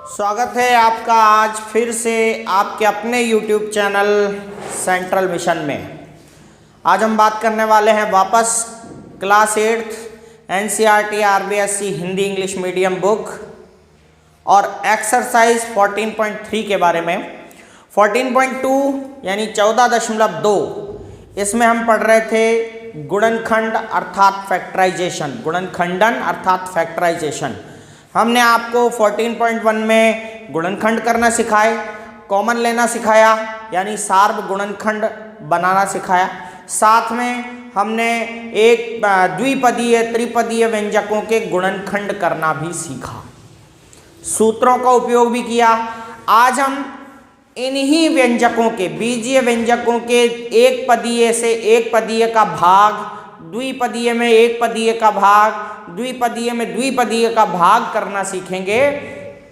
स्वागत है आपका आज फिर से आपके अपने YouTube चैनल सेंट्रल मिशन में। आज हम बात करने वाले हैं वापस class 8 NCERT RBSC Hindi English medium book और एक्सरसाइज 14.3 के बारे में। 14.2 यानी 14.2 इसमें हम पढ़ रहे थे गुणनखंड अर्थात फैक्टराइजेशन, गुणनखंडन अर्थात फैक्टराइजेशन। हमने आपको 14.1 में गुणनखंड करना सिखाए, कॉमन लेना सिखाया यानी सार्व गुणनखंड बनाना सिखाया। साथ में हमने एक द्विपदीय त्रिपदीय व्यंजकों के गुणनखंड करना भी सीखा, सूत्रों का उपयोग भी किया। आज हम इन्हीं व्यंजकों के बीजीय व्यंजकों के एक पदीय से एक पदीय का भाग, द्विपदीय में एक पदीय का भाग, द्विपदीय में द्विपदीय का भाग करना सीखेंगे।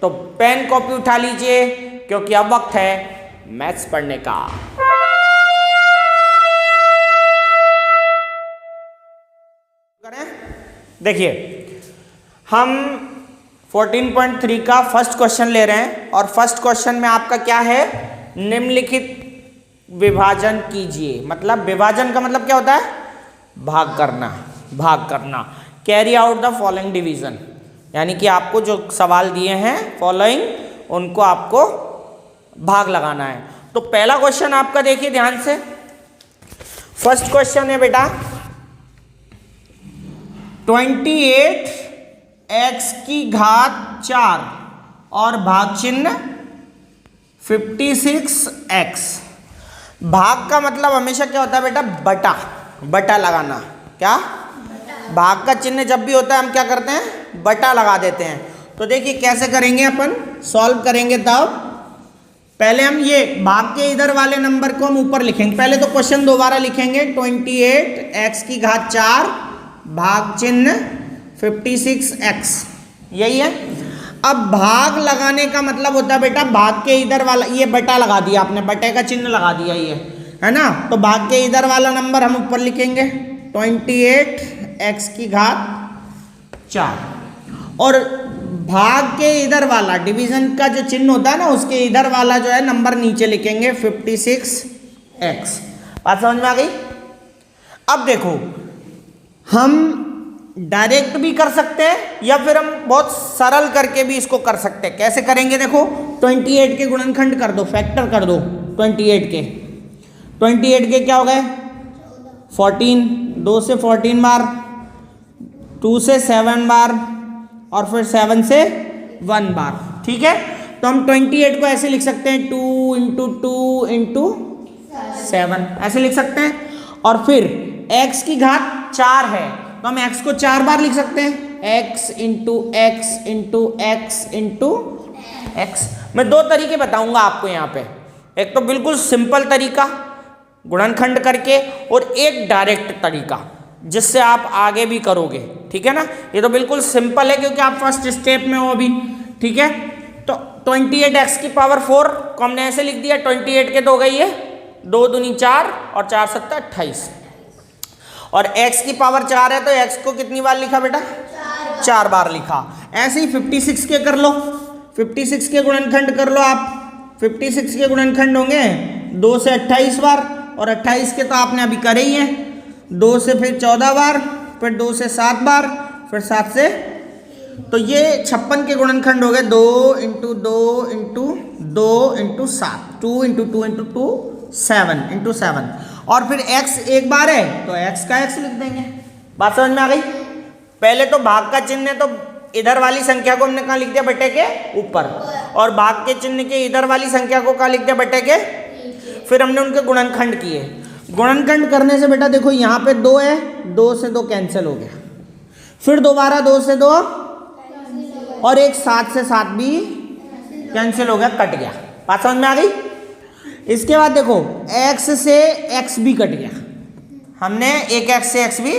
तो पेन कॉपी उठा लीजिए क्योंकि अब वक्त है मैथ्स पढ़ने का। देखिए हम 14.3 का फर्स्ट क्वेश्चन ले रहे हैं और फर्स्ट क्वेश्चन में आपका क्या है, निम्नलिखित विभाजन कीजिए। मतलब विभाजन का मतलब क्या होता है, भाग करना, भाग करना। Carry out the following division, यानी कि आपको जो सवाल दिए हैं फॉलोइंग उनको आपको भाग लगाना है। तो पहला क्वेश्चन आपका देखिए ध्यान से। फर्स्ट क्वेश्चन है बेटा 28x की घात 4 और भाग चिन्ह 56x। भाग का मतलब हमेशा क्या होता है बेटा, बटा, बटा लगाना। क्या भाग का चिन्ह जब भी होता है हम क्या करते हैं, बटा लगा देते हैं। तो देखिए कैसे करेंगे, अपन सॉल्व करेंगे तब पहले हम ये भाग के इधर वाले नंबर को हम ऊपर लिखेंगे। पहले तो क्वेश्चन दोबारा लिखेंगे, 28x की घात 4 भाग चिन्ह 56x, यही है। अब भाग लगाने का मतलब होता है बेटा भाग के इधर वाला, ये बटा लगा दिया आपने, बटे का चिन्ह लगा दिया, ये है ना। तो भाग के इधर वाला नंबर हम ऊपर लिखेंगे 28x की घात 4 और भाग के इधर वाला डिवीजन का जो चिन्ह होता है ना, उसके इधर वाला जो है नंबर नीचे लिखेंगे 56x। बात समझ में आ गई। अब देखो हम डायरेक्ट भी कर सकते हैं या फिर हम बहुत सरल करके भी इसको कर सकते हैं। कैसे करेंगे देखो, 28 के गुणनखंड कर दो, फैक्टर कर दो 28 के। 28 के क्या हो गए 14, 2 से 14 बार, 2 से 7 बार और फिर 7 से 1 बार, ठीक है। तो हम 28 को ऐसे लिख सकते हैं 2 इंटू 2 इंटू 7, ऐसे लिख सकते हैं। और फिर x की घात 4 है तो हम x को 4 बार लिख सकते हैं, x into x into x into x. मैं दो तरीके बताऊंगा आपको यहाँ पे, एक तो बिल्कुल सिंपल तरीका गुणनखंड करके और एक डायरेक्ट तरीका जिससे आप आगे भी करोगे, ठीक है ना। ये तो बिल्कुल सिंपल है क्योंकि आप फर्स्ट स्टेप में हो अभी, ठीक है। तो 28x की पावर 4 को हमने ऐसे लिख दिया, 28 के 2 गई है, 2 दूनी 4 और 4 सत्ता 28 और x की पावर 4 है तो x को कितनी बार लिखा बेटा, 4 बार लिखा। ऐसे ही 56 के कर लो, 56 के गुणनखंड कर लो आप। 56 के गुणनखंड होंगे 2 से 28 बार और 28 के तो आपने अभी करे ही हैं, 2 से फिर 14 बार, फिर 2 से 7 बार, फिर 7 से, तो ये 56 के गुणनखंड हो गए 2 into 2 into 2 into 7, 2 into 2 into 2 7 into 7 और फिर x एक बार है तो x का x लिख देंगे। बात समझ में आ गई। पहले तो भाग का चिन्ह है तो इधर वाली संख्या को हमने कहाँ लिख दिया, बटे के ऊपर, और भाग के चिन्ह के इधर वाली संख्या को कहाँ लिख दिया, बटे के। फिर हमने उनके गुणनखंड किए। गुणनखंड करने से बेटा देखो यहाँ पे 2 है, 2 से 2 कैंसिल हो गया, फिर दोबारा 2 से 2 और एक 7 से 7 भी कैंसिल हो गया, कट गया। बात समझ में आ गई। इसके बाद देखो x से x भी कट गया, हमने एक x से x भी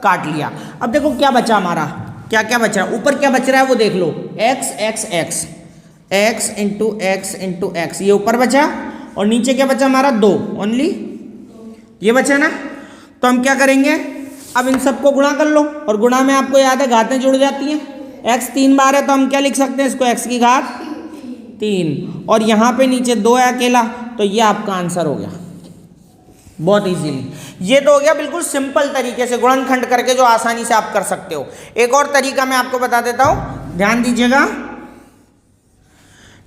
काट लिया। अब देखो क्या बचा हमारा, क्या क्या बच रहा है, ऊपर क्या बच रहा है वो देख लो, x x x x into x into x, ये ऊपर बचा और नीचे क्या बचा हमारा 2 ओनली, ये बचा ना। तो हम क्या करेंगे, अब इन सबको गुणा कर लो और गुणा में आपको याद है घातें जुड़ जाती हैं। x 3 बार है तो हम क्या लिख सकते हैं इसको, x की घात 3 और यहाँ पे नीचे 2 है अकेला, तो ये आपका आंसर हो गया बहुत इजीली। ये तो हो गया बिल्कुल सिंपल तरीके से गुणनखंड करके जो आसानी से आप कर सकते हो। एक और तरीका मैं आपको बता देता हूं, ध्यान दीजिएगा।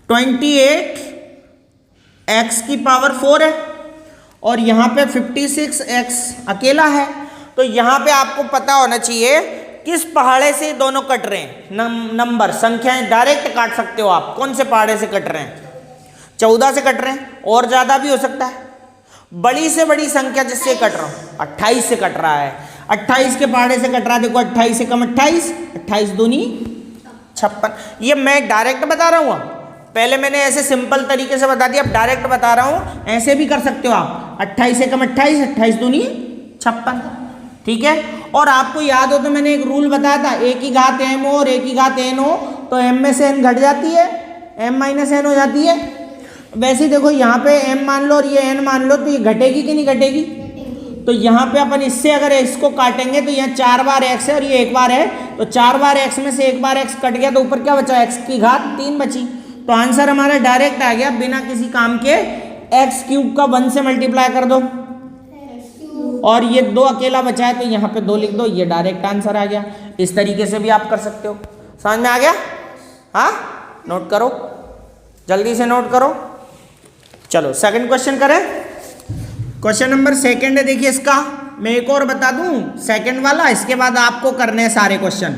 28x की पावर 4 है और यहाँ पे 56x अकेला है, तो यहाँ पे आपको पता होना चाहिए किस पहाड़े से दोनों कट रहे हैं। नंबर संख्याएं डायरेक्ट काट सकते हो आप। कौन से पहाड़े से कट रहे हैं? 14 से कट रहे हैं, और ज़्यादा भी हो सकता है। बड़ी से बड़ी संख्या जिससे कट रहा हूँ 28 से कट रहा है, 28 के पहाड़े से कट रहा है। देखो 28 से कम 28, 28 दूनी 56। ये मैं डायरेक्ट बता रहा हूँ, पहले मैंने ऐसे सिंपल तरीके से बता दिया, अब डायरेक्ट बता रहा हूँ। ऐसे भी कर सकते हो आप, 28 से कम 28, 28 दूनी 56, ठीक है। और आपको याद हो तो मैंने एक रूल बताया था, a की घात m हो और a की घात n हो तो m में से n घट जाती है, m माइनस n हो जाती है। वैसे ही देखो यहाँ पे m मान लो और ये n मान लो, तो ये घटेगी कि नहीं घटेगी? तो यहाँ पे अपन इससे अगर x को काटेंगे तो यहाँ 4 बार x है और ये 1 बार है, तो 4 बार x में से 1 बार x कट गया, तो ऊपर क्या बचा? x की घात 3 बची। तो आंसर हमारा डायरेक्ट आ गया बिना किसी काम के। x क्यूब का 1 से मल्टीप्लाई कर दो और ये 2 अकेला बचा है, तो यहाँ पे 2 लिख दो, ये डायरेक्ट आंसर आ गया। इस तरीके से भी आप कर सकते हो। समझ में आ गया? हाँ, नोट करो, जल्दी से नोट करो। चलो सेकंड क्वेश्चन करें। क्वेश्चन नंबर 2 है, देखिए इसका मैं एक और बता दूं, सेकंड वाला, इसके बाद आपको करने हैं सारे क्वेश्चन।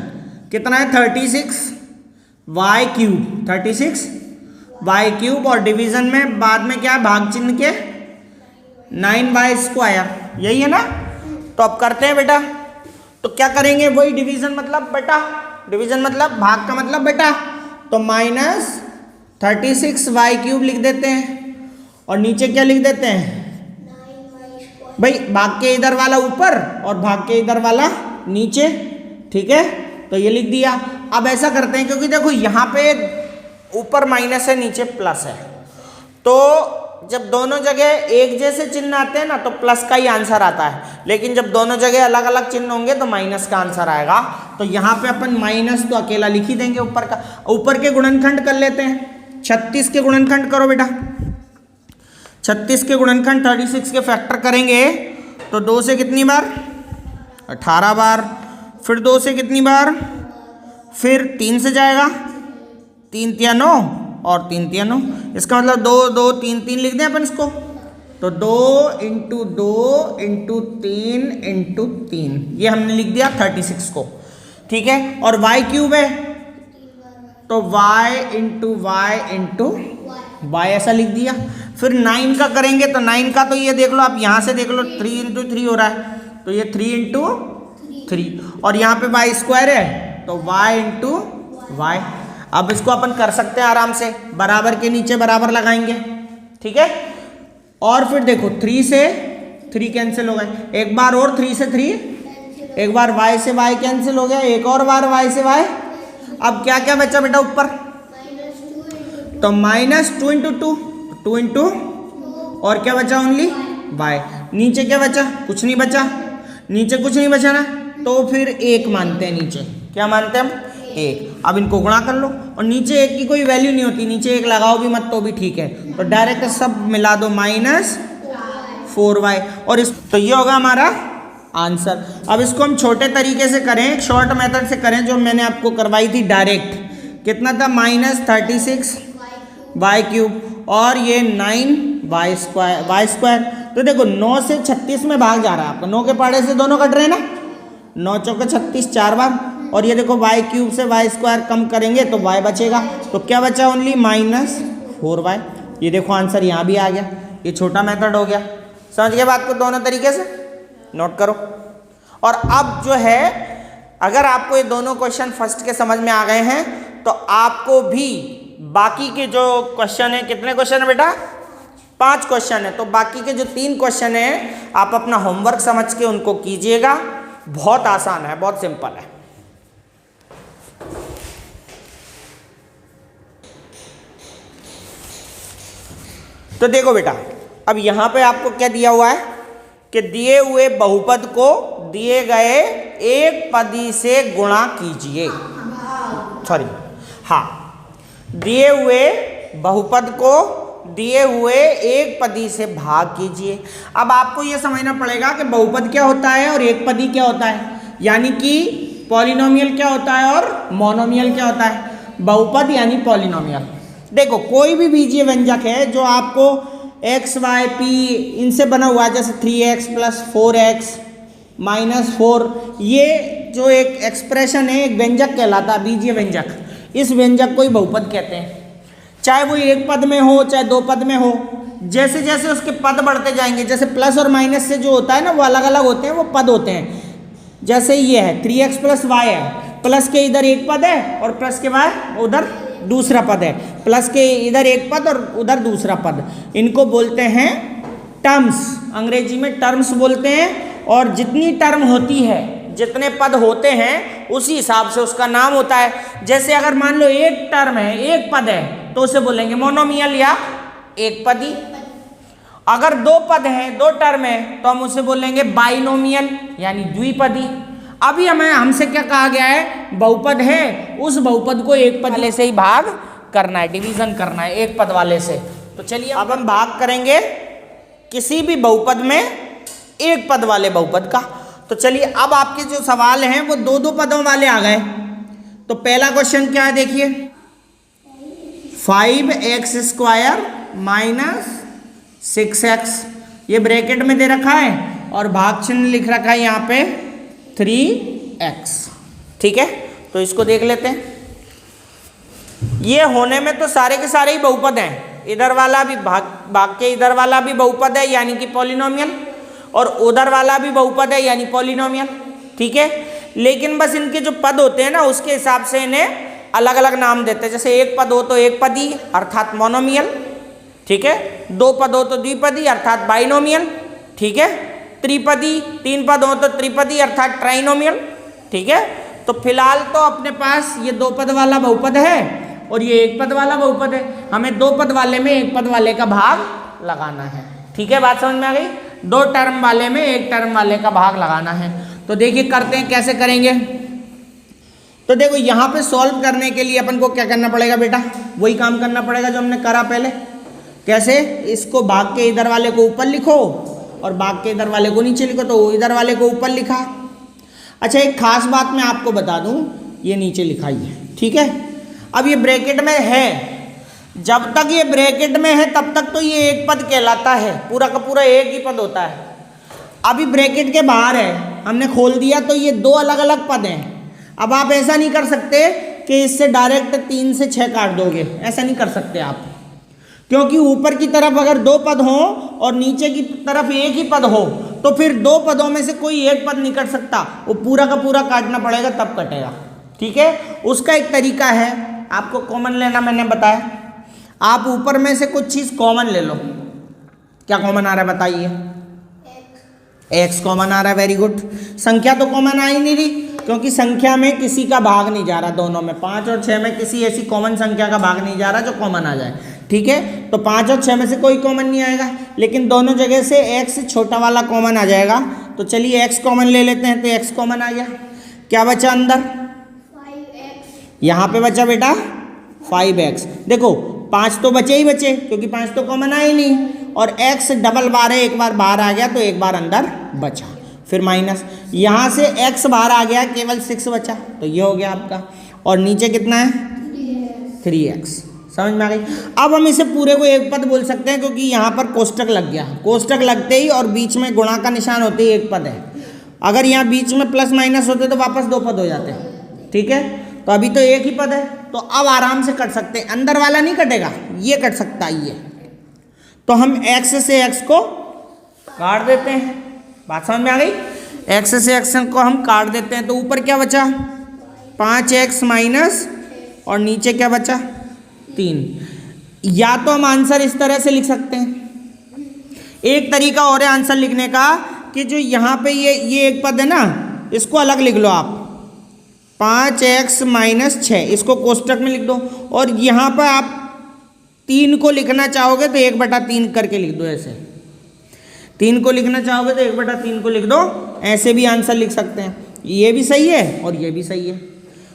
कितना है? 36y क्यूब, 36y क्यूब और डिवीजन में बाद में क्या है? भाग चिन्ह के 9y स्क्वायर, यही है ना। तो अब करते हैं बेटा। तो क्या करेंगे? वही डिवीजन मतलब बेटा, डिवीजन मतलब भाग का मतलब बेटा, तो माइनस 36y क्यूब लिख देते हैं और नीचे क्या लिख देते हैं भाई? भाग के इधर वाला ऊपर और भाग के इधर वाला नीचे, ठीक है। तो ये लिख दिया। अब ऐसा करते हैं, क्योंकि देखो यहाँ पे ऊपर माइनस है नीचे प्लस है, तो जब दोनों जगह एक जैसे चिन्ह आते हैं ना तो प्लस का ही आंसर आता है, लेकिन जब दोनों जगह अलग अलग चिन्ह होंगे तो माइनस का आंसर आएगा। तो यहाँ पे अपन माइनस तो अकेला लिख ही देंगे ऊपर का। ऊपर के गुणनखंड कर लेते हैं। 36 के गुणनखंड करो बेटा। 36 के गुणनखंड 36 के फैक्टर करेंगे तो 2 से कितनी बार? 18 बार। फिर 2 से कितनी बार? फिर 3 से जाएगा, 3 तिया 9 और 3 तिया 9। इसका मतलब 2 2 3 3 लिख दें अपन इसको। तो 2 इंटू 2 इंटू 3 इंटू 3, ये हमने लिख दिया 36 को, ठीक है। और y क्यूब है तो y into Y into Y ऐसा लिख दिया। फिर 9 का करेंगे तो 9 का तो ये देख लो आप, यहाँ से देख लो 3 इंटू 3 हो रहा है, तो ये 3 इंटू 3। और यहाँ पे y स्क्वायर है तो y इंटू वाई। अब इसको अपन कर सकते हैं आराम से, बराबर के नीचे बराबर लगाएंगे, ठीक है। और फिर देखो 3 से 3 कैंसिल हो गए, एक बार और 3 से 3, एक बार y से y कैंसिल हो गया, एक और बार y से y। अब क्या क्या बचा बेटा ऊपर? तो माइनस 2 इंटू 2, 2 इंटू, और क्या बचा? Only y। नीचे क्या बचा? कुछ नहीं बचा, नीचे कुछ नहीं बचा ना, तो फिर 1 मानते हैं नीचे। क्या मानते हैं हम? 1। अब इनको गुणा कर लो, और नीचे 1 की कोई वैल्यू नहीं होती, नीचे 1 लगाओ भी मत तो भी ठीक है, तो डायरेक्ट सब मिला दो, माइनस 4y। और इस तो ये होगा हमारा आंसर। अब इसको हम छोटे तरीके से करें, शॉर्ट मेथड से करें, जो मैंने आपको करवाई थी डायरेक्ट। कितना था? माइनस 36y क्यूब और ये 9y स्क्वायर। तो देखो 9 से 36 में भाग जा रहा है आपका, 9 के पहाड़े से दोनों कट रहे हैं ना, 9 चौके 36 4 बार। और ये देखो y क्यूब से y स्क्वायर कम करेंगे तो y बचेगा, तो क्या बचा? Only minus 4y। ये देखो आंसर यहाँ भी आ गया। ये छोटा मेथड हो गया। समझ गए बात को? दोनों तरीके से नोट करो। और अब जो है, अगर आपको ये दोनों क्वेश्चन फर्स्ट के समझ में आ गए हैं तो आपको भी बाकी के जो क्वेश्चन है, कितने क्वेश्चन है बेटा? 5 क्वेश्चन है, तो बाकी के जो 3 क्वेश्चन है आप अपना होमवर्क समझ के उनको कीजिएगा। बहुत आसान है, बहुत सिंपल है। तो देखो बेटा, अब यहां पे आपको क्या दिया हुआ है कि दिए हुए बहुपद को दिए गए एक पदी से गुणा कीजिए। सॉरी, हाँ, दिए हुए बहुपद को दिए हुए एक पदी से भाग कीजिए। अब आपको यह समझना पड़ेगा कि बहुपद क्या होता है और एक पदी क्या होता है, यानी कि पॉलिनोमियल क्या होता है और मोनोमियल क्या होता है। बहुपद यानी पॉलिनोमियल। देखो कोई भी बीजीय व्यंजक है जो आपको एक्स वाई पी इनसे बना हुआ है, जैसे 3x + 4x - 4, ये जो एक एक्सप्रेशन है एक व्यंजक कहलाता है, बीजीय व्यंजक। इस व्यंजक को ही बहुपद कहते हैं, चाहे वो एक पद में हो चाहे दो पद में हो। जैसे जैसे उसके पद बढ़ते जाएंगे, जैसे प्लस और माइनस से जो होता है ना वो अलग अलग होते हैं, वो पद होते हैं। जैसे ये है 3x + y है, प्लस के इधर एक पद है और प्लस के बाद उधर दूसरा पद है, प्लस के इधर एक पद और उधर दूसरा पद। इनको बोलते हैं टर्म्स, अंग्रेजी में टर्म्स बोलते हैं। और जितनी टर्म होती है, जितने पद होते हैं, उसी हिसाब से उसका नाम होता है। जैसे अगर मान लो एक टर्म है, एक पद है, तो उसे बोलेंगे मोनोमियल या एक पदी। अगर दो पद हैं, दो टर्म है, तो हम उसे बोलेंगे बाइनोमियल यानी द्विपदी। अभी हमसे क्या कहा गया है, बहुपद है, उस बहुपद को एक पद वाले से ही भाग करना है, डिवीजन करना है एक पद वाले से। तो चलिए अब हम भाग करेंगे किसी भी बहुपद में एक पद वाले बहुपद का। तो चलिए अब आपके जो सवाल हैं वो दो दो पदों वाले आ गए। तो पहला क्वेश्चन क्या है, देखिए 5x² - 6x, ये ब्रैकेट में दे रखा है और भाग चिन्ह लिख रखा है यहाँ पे 3x। ठीक है, तो इसको देख लेते हैं। ये होने में तो सारे के सारे ही बहुपद हैं, इधर वाला भी भाग के इधर वाला भी बहुपद है यानी कि पॉलिनोमियल, और उधर वाला भी बहुपद है यानी पॉलिनोमियल। ठीक है, लेकिन बस इनके जो पद होते हैं ना उसके हिसाब से इन्हें अलग अलग नाम देते हैं। जैसे एक पद हो तो एक पदी अर्थात मोनोमियल, ठीक है, दो पद हो तो द्विपदी अर्थात बाइनोमियल, ठीक है, त्रिपदी तीन पद हो तो त्रिपदी अर्थात ट्राइनोमियल। ठीक है, तो फिलहाल तो अपने पास ये दो पद वाला बहुपद है और ये एक पद वाला बहुपद है। हमें दो पद वाले में एक पद वाले का भाग लगाना है। ठीक है, बात समझ में आ गई। दो टर्म वाले में एक टर्म वाले का भाग लगाना है। तो देखिए करते हैं, कैसे करेंगे। तो देखो यहाँ पे सॉल्व करने के लिए अपन को क्या करना पड़ेगा बेटा, वही काम करना पड़ेगा जो हमने करा पहले। कैसे, इसको भाग के इधर वाले को ऊपर लिखो और भाग के इधर वाले को नीचे लिखो। तो इधर वाले को ऊपर लिखा। अच्छा, एक खास बात मैं आपको बता दूं, ये नीचे लिखाई है। ठीक है, अब ये ब्रैकेट में है, जब तक ये ब्रैकेट में है तब तक तो ये एक पद कहलाता है, पूरा का पूरा एक ही पद होता है। अभी ब्रैकेट के बाहर है, हमने खोल दिया तो ये दो अलग अलग पद हैं। अब आप ऐसा नहीं कर सकते कि इससे डायरेक्ट 3 से 6 काट दोगे, ऐसा नहीं कर सकते आप, क्योंकि ऊपर की तरफ अगर दो पद हो और नीचे की तरफ एक ही पद हो तो फिर दो पदों में से कोई एक पद नहीं कट सकता, वो पूरा का पूरा काटना पड़ेगा तब कटेगा। ठीक है, उसका एक तरीका है, आपको कॉमन लेना मैंने बताया। आप ऊपर में से कुछ चीज़ कॉमन ले लो। क्या कॉमन आ रहा है बताइए, x कॉमन आ रहा है, वेरी गुड। संख्या तो कॉमन आ ही नहीं रही, क्योंकि संख्या में किसी का भाग नहीं जा रहा, दोनों में 5 और 6 में किसी ऐसी कॉमन संख्या का भाग नहीं जा रहा जो कॉमन आ जाए। ठीक है, तो 5 और 6 में से कोई कॉमन नहीं आएगा, लेकिन दोनों जगह से x छोटा वाला कॉमन आ जाएगा। तो चलिए x कॉमन ले लेते हैं, तो x कॉमन आ गया। क्या बचा अंदर, 5x। यहाँ पे बचा बेटा 5x। देखो 5 तो बचे ही बचे, क्योंकि 5 तो कॉमन आए नहीं, और x डबल बार है, एक बार बाहर आ गया तो एक बार अंदर बचा, फिर माइनस, यहाँ से x बाहर आ गया, केवल 6 बचा, तो ये हो गया आपका। और नीचे कितना है, 3x। समझ में आ गई। अब हम इसे पूरे को एक पद बोल सकते हैं, क्योंकि यहाँ पर कोष्टक लग गया, कोष्टक लगते ही और बीच में गुणा का निशान होते ही एक पद है। अगर यहाँ बीच में प्लस माइनस होते तो वापस दो पद हो जाते। ठीक है, तो अभी तो एक ही पद है, तो अब आराम से कट सकते हैं। अंदर वाला नहीं कटेगा, ये कट सकता है ये। तो हम x से x को काट देते हैं, बात समझ में आ गई। x से x को हम काट देते हैं, तो ऊपर क्या बचा 5x माइनस, और नीचे क्या बचा 3। या तो हम आंसर इस तरह से लिख सकते हैं, एक तरीका और है आंसर लिखने का, कि जो यहाँ पे ये एक पद है ना, इसको अलग लिख लो आप, 5x माइनस 6, इसको कोष्टक में लिख दो। और यहाँ पर आप 3 को लिखना चाहोगे तो 1/3 करके लिख दो, ऐसे 3 को लिखना चाहोगे तो 1/3 को लिख दो, ऐसे भी आंसर लिख सकते हैं। ये भी सही है और ये भी सही है,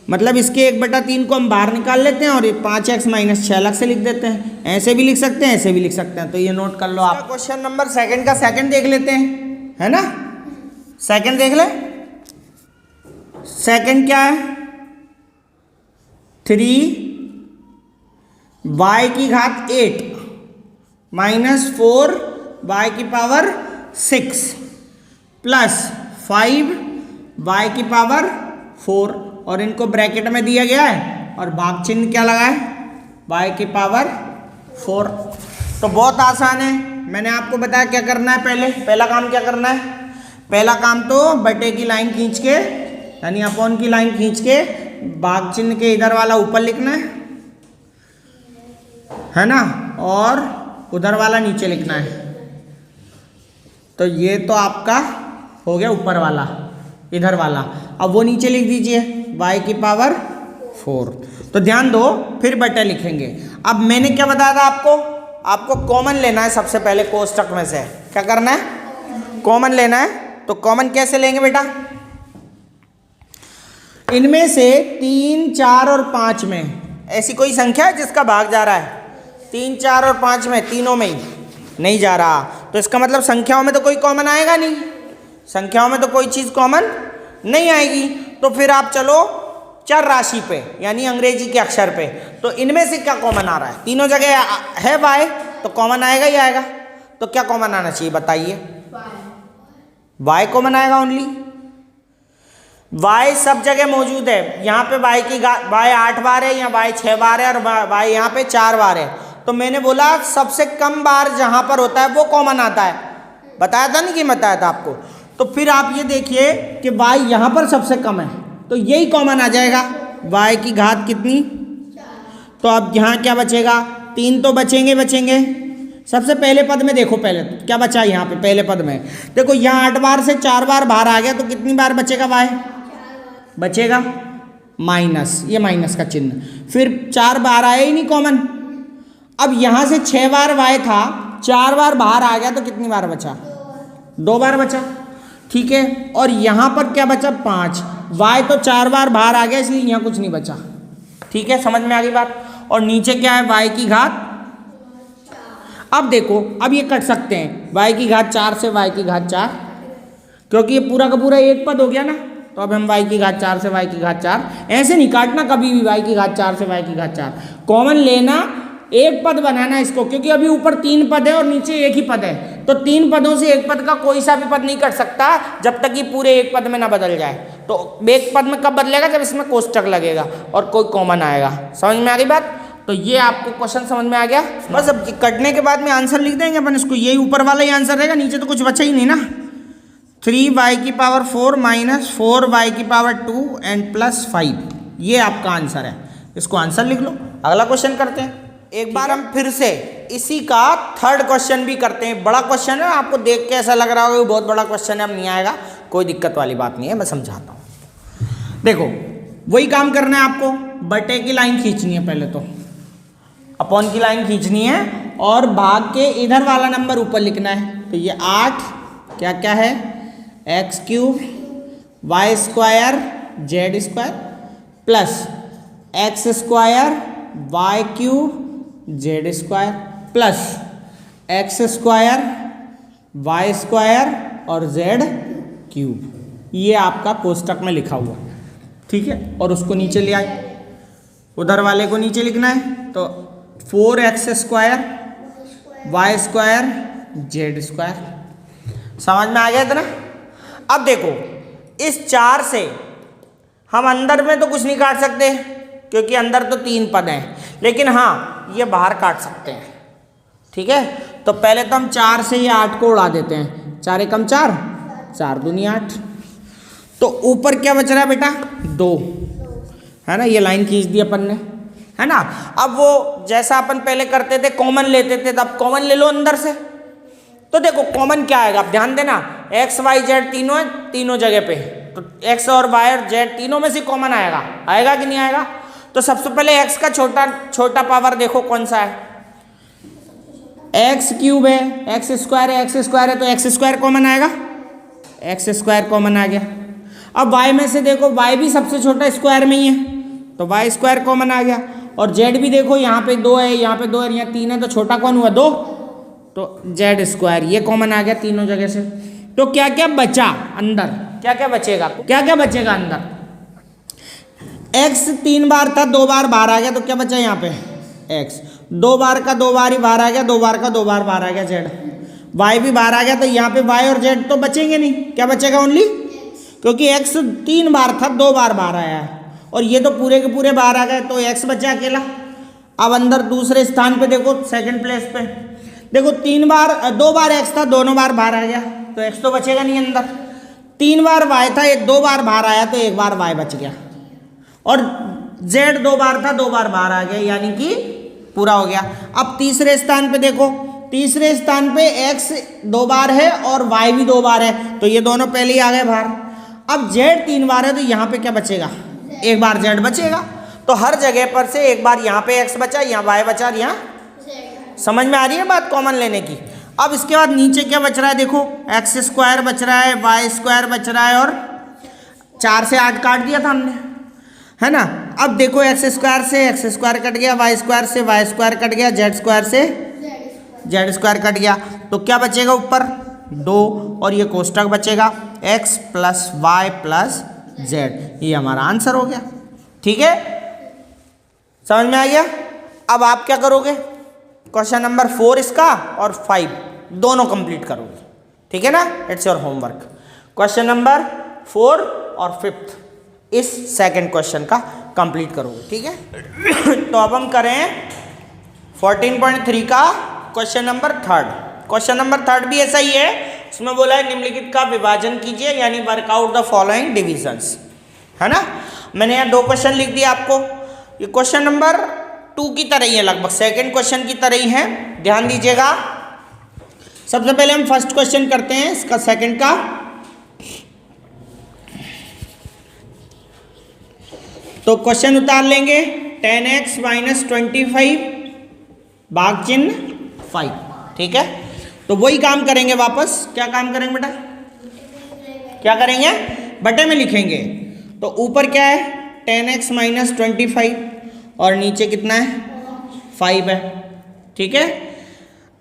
मतलब इसके 1/3 को हम बाहर निकाल लेते हैं और ये 5x माइनस 6 अलग से लिख देते हैं। ऐसे भी लिख सकते हैं, ऐसे भी लिख सकते हैं, तो ये नोट कर लो आप। क्वेश्चन नंबर सेकंड का सेकंड देख लेते हैं, है ना। सेकंड देख ले। सेकंड क्या है, 3y की घात 8 माइनस 4y की पावर 6 प्लस 5y की पावर 4, और इनको ब्रैकेट में दिया गया है और भाग चिन्ह क्या लगा है, y की पावर 4। तो बहुत आसान है, मैंने आपको बताया क्या करना है। पहला काम क्या करना है, पहला काम तो बटे की लाइन खींच के यानी अपॉन की लाइन खींच के भाग चिन्ह के इधर वाला ऊपर लिखना है ना, और उधर वाला नीचे लिखना है। तो ये तो आपका हो गया ऊपर वाला, इधर वाला। अब वो नीचे लिख दीजिए y की पावर 4। तो ध्यान दो, फिर बटे लिखेंगे। अब मैंने क्या बताया था आपको कॉमन लेना है सबसे पहले कोष्टक में से। क्या करना है, कॉमन लेना है। तो कॉमन कैसे लेंगे बेटा, इनमें से 3, 4 और 5 में ऐसी कोई संख्या है जिसका भाग जा रहा है, 3, 4 और 5 में, तीनों में ही नहीं जा रहा। तो इसका मतलब संख्याओं में तो कोई कॉमन आएगा नहीं, संख्याओं में तो कोई चीज़ कॉमन नहीं आएगी। तो फिर आप चलो चर राशि पे यानी अंग्रेजी के अक्षर पे। तो इनमें से क्या कॉमन आ रहा है, तीनों जगह है y, तो कॉमन आएगा ही आएगा। तो क्या कॉमन आना चाहिए बताइए, y कॉमन आएगा ओनली। y सब जगह मौजूद है, यहाँ पे y की y 8 बार है, यहाँ y 6 बार है, और y यहाँ पे 4 बार है। तो मैंने बोला सबसे कम बार जहाँ पर होता है वो कॉमन आता है, बताया था नहीं कि बताया था आपको। तो फिर आप ये देखिए कि y यहाँ पर सबसे कम है, तो यही कॉमन आ जाएगा, y की घात कितनी। तो अब यहाँ क्या बचेगा, 3 तो बचेंगे। सबसे पहले पद में देखो, पहले तो क्या बचा यहाँ पे, पहले पद में देखो यहाँ 8 बार से 4 बार बाहर आ गया, तो कितनी बार बचेगा y, बचेगा माइनस, ये माइनस का चिन्ह। फिर 4 बार आया ही नहीं कॉमन। अब यहाँ से 6 बार y था, 4 बार बाहर आ गया, तो कितनी बार बचा, 2 बार बचा, ठीक है। और यहाँ पर क्या बचा, 5। y तो 4 बार बाहर आ गया, इसलिए यहाँ कुछ नहीं बचा, ठीक है, समझ में आ गई बात। और नीचे क्या है, y की घात। अब देखो, अब ये कट सकते हैं, y की घात 4 से y की घात 4, क्योंकि ये पूरा का पूरा एक पद हो गया ना। तो अब हम y की घात 4 से y की घात 4, ऐसे नहीं काटना कभी भी, y की घात 4 से y की घात 4 कॉमन लेना, एक पद बनाना इसको, क्योंकि अभी ऊपर 3 पद है और नीचे एक ही पद है। तो 3 पदों से एक पद का कोई सा भी पद नहीं कट सकता जब तक कि पूरे एक पद में ना बदल जाए। तो एक पद में कब बदलेगा, जब इसमें कोष्टक लगेगा और कोई कॉमन आएगा। समझ में आ गई बात। तो ये आपको क्वेश्चन समझ में आ गया। बस अब कटने के बाद में आंसर लिख देंगे अपन इसको, यही ऊपर वाला ही आंसर रहेगा, नीचे तो कुछ बचा ही नहीं ना। 3y की पावर 4 माइनस 4y की पावर 2 एंड प्लस 5, ये आपका आंसर है। इसको आंसर लिख लो। अगला क्वेश्चन करते हैं। एक बार हम फिर से इसी का थर्ड क्वेश्चन भी करते हैं। बड़ा क्वेश्चन है, आपको देख के ऐसा लग रहा होगा कि बहुत बड़ा क्वेश्चन है, अब नहीं आएगा, कोई दिक्कत वाली बात नहीं है, मैं समझाता हूँ। देखो वही काम करना है आपको, बटे की लाइन खींचनी है, पहले तो अपॉन की लाइन खींचनी है और भाग के इधर वाला नंबर ऊपर लिखना है। तो ये 8 क्या क्या है, x cube Y square Z square plus x square Y cube Z square plus x square Y square और जेड क्यूब, ये आपका कोष्टक में लिखा हुआ, ठीक है। और उसको नीचे ले आए, उधर वाले को नीचे लिखना है। तो 4x square Y square Z square, समझ में आ गया इतना। अब देखो इस 4 से हम अंदर में तो कुछ नहीं काट सकते क्योंकि अंदर तो 3 पद हैं, लेकिन हाँ ये बाहर काट सकते हैं, ठीक है। तो पहले तो हम 4 से ये 8 को उड़ा देते हैं, 4 एकम 4, 4 दूनी 8। तो ऊपर क्या बच रहा है बेटा, 2, है ना। ये लाइन खींच दी अपन ने, है ना। अब वो जैसा अपन पहले करते थे, कॉमन लेते थे, तब कॉमन ले लो अंदर से। तो देखो कॉमन क्या आएगा, आप ध्यान देना, x y z तीनों है, तीनों जगह पे। तो x और y और z तीनों में से कॉमन आएगा, आएगा कि नहीं आएगा। तो सबसे पहले x का छोटा पावर देखो कौन सा है, x क्यूब है, x स्क्वायर है, x स्क्वायर है, तो x स्क्वायर कॉमन आएगा, x स्क्वायर कॉमन आ गया। अब y में से देखो, y भी सबसे छोटा स्क्वायर में ही है, तो वाई स्क्वायर कॉमन आ गया। और जेड भी देखो, यहाँ पे 2 है, यहाँ पे 2 है, यहाँ 3 है, तो छोटा कौन हुआ 2, तो जेड स्क्वायर ये कॉमन आ गया तीनों जगह से। तो क्या क्या बचा अंदर, क्या क्या बचेगा, क्या क्या बचेगा अंदर, x 3 बार था, 2 बार बाहर आ गया, तो क्या बचा यहाँ पे x, 2 बार का 2 बार ही बाहर आ गया, 2 बार का 2 बार बाहर आ गया z, y भी बाहर आ गया, तो यहाँ पे y और z तो बचेंगे नहीं, क्या बचेगा ओनली, क्योंकि x 3 बार था, 2 बार बाहर आया है, और ये तो पूरे के पूरे बाहर आ गए, तो x बचा अकेला। अब अंदर दूसरे स्थान पे देखो, सेकंड प्लेस पे देखो, 2 बार x था, दोनों बार बाहर आ गया, तो x तो बचेगा नहीं अंदर। 3 बार y था, 2 बार बाहर आया, तो 1 बार y बच गया, और z 2 बार था, 2 बार बाहर आ गया, यानी कि पूरा हो गया। अब तीसरे स्थान पे देखो, तीसरे स्थान पे x 2 बार है और y भी 2 बार है, तो ये दोनों पहले ही आ गए बाहर। अब z 3 बार है, तो यहाँ पे क्या बचेगा, 1 बार z बचेगा, तो हर जगह पर से 1 बार यहाँ पे x बचा, यहाँ y बचा, और यहाँ, समझ में आ रही है बात कॉमन लेने की। अब इसके बाद नीचे क्या बच रहा है देखो, x स्क्वायर बच रहा है, y स्क्वायर बच रहा है, और 4 से 8 काट दिया था हमने, है ना। अब देखो x स्क्वायर से x स्क्वायर कट गया, y स्क्वायर से y स्क्वायर कट गया, z स्क्वायर से z स्क्वायर कट गया, तो क्या बचेगा ऊपर 2, और ये कोष्टक बचेगा x plus y plus z, ये हमारा आंसर हो गया। ठीक है, समझ में आ गया। अब आप क्या करोगे, क्वेश्चन नंबर 4 इसका और 5 दोनों कंप्लीट करोगे, ठीक है ना, it's your homework. Question number 4 और 5 इस सेकंड क्वेश्चन का कंप्लीट करोगे, ठीक है। तो अब हम करें 14.3 का क्वेश्चन नंबर 3। क्वेश्चन नंबर 3 भी ऐसा ही है, उसमें बोला है निम्नलिखित का विभाजन कीजिए, यानी वर्कआउट द फॉलोइंग डिविजन्स, है ना। मैंने यहाँ 2 क्वेश्चन लिख दिए आपको, ये क्वेश्चन नंबर 2 की तरह ही है, लगभग सेकंड क्वेश्चन की तरह ही है, ध्यान दीजिएगा। सबसे पहले हम फर्स्ट क्वेश्चन करते हैं, इसका सेकंड का। तो क्वेश्चन उतार लेंगे, 10x माइनस 25 भाग चिन्ह 5, ठीक है। तो वही काम करेंगे वापस, क्या काम करेंगे बेटा, क्या करेंगे, बटे में लिखेंगे। तो ऊपर क्या है 10x माइनस 25, और नीचे कितना है 5 है, ठीक है।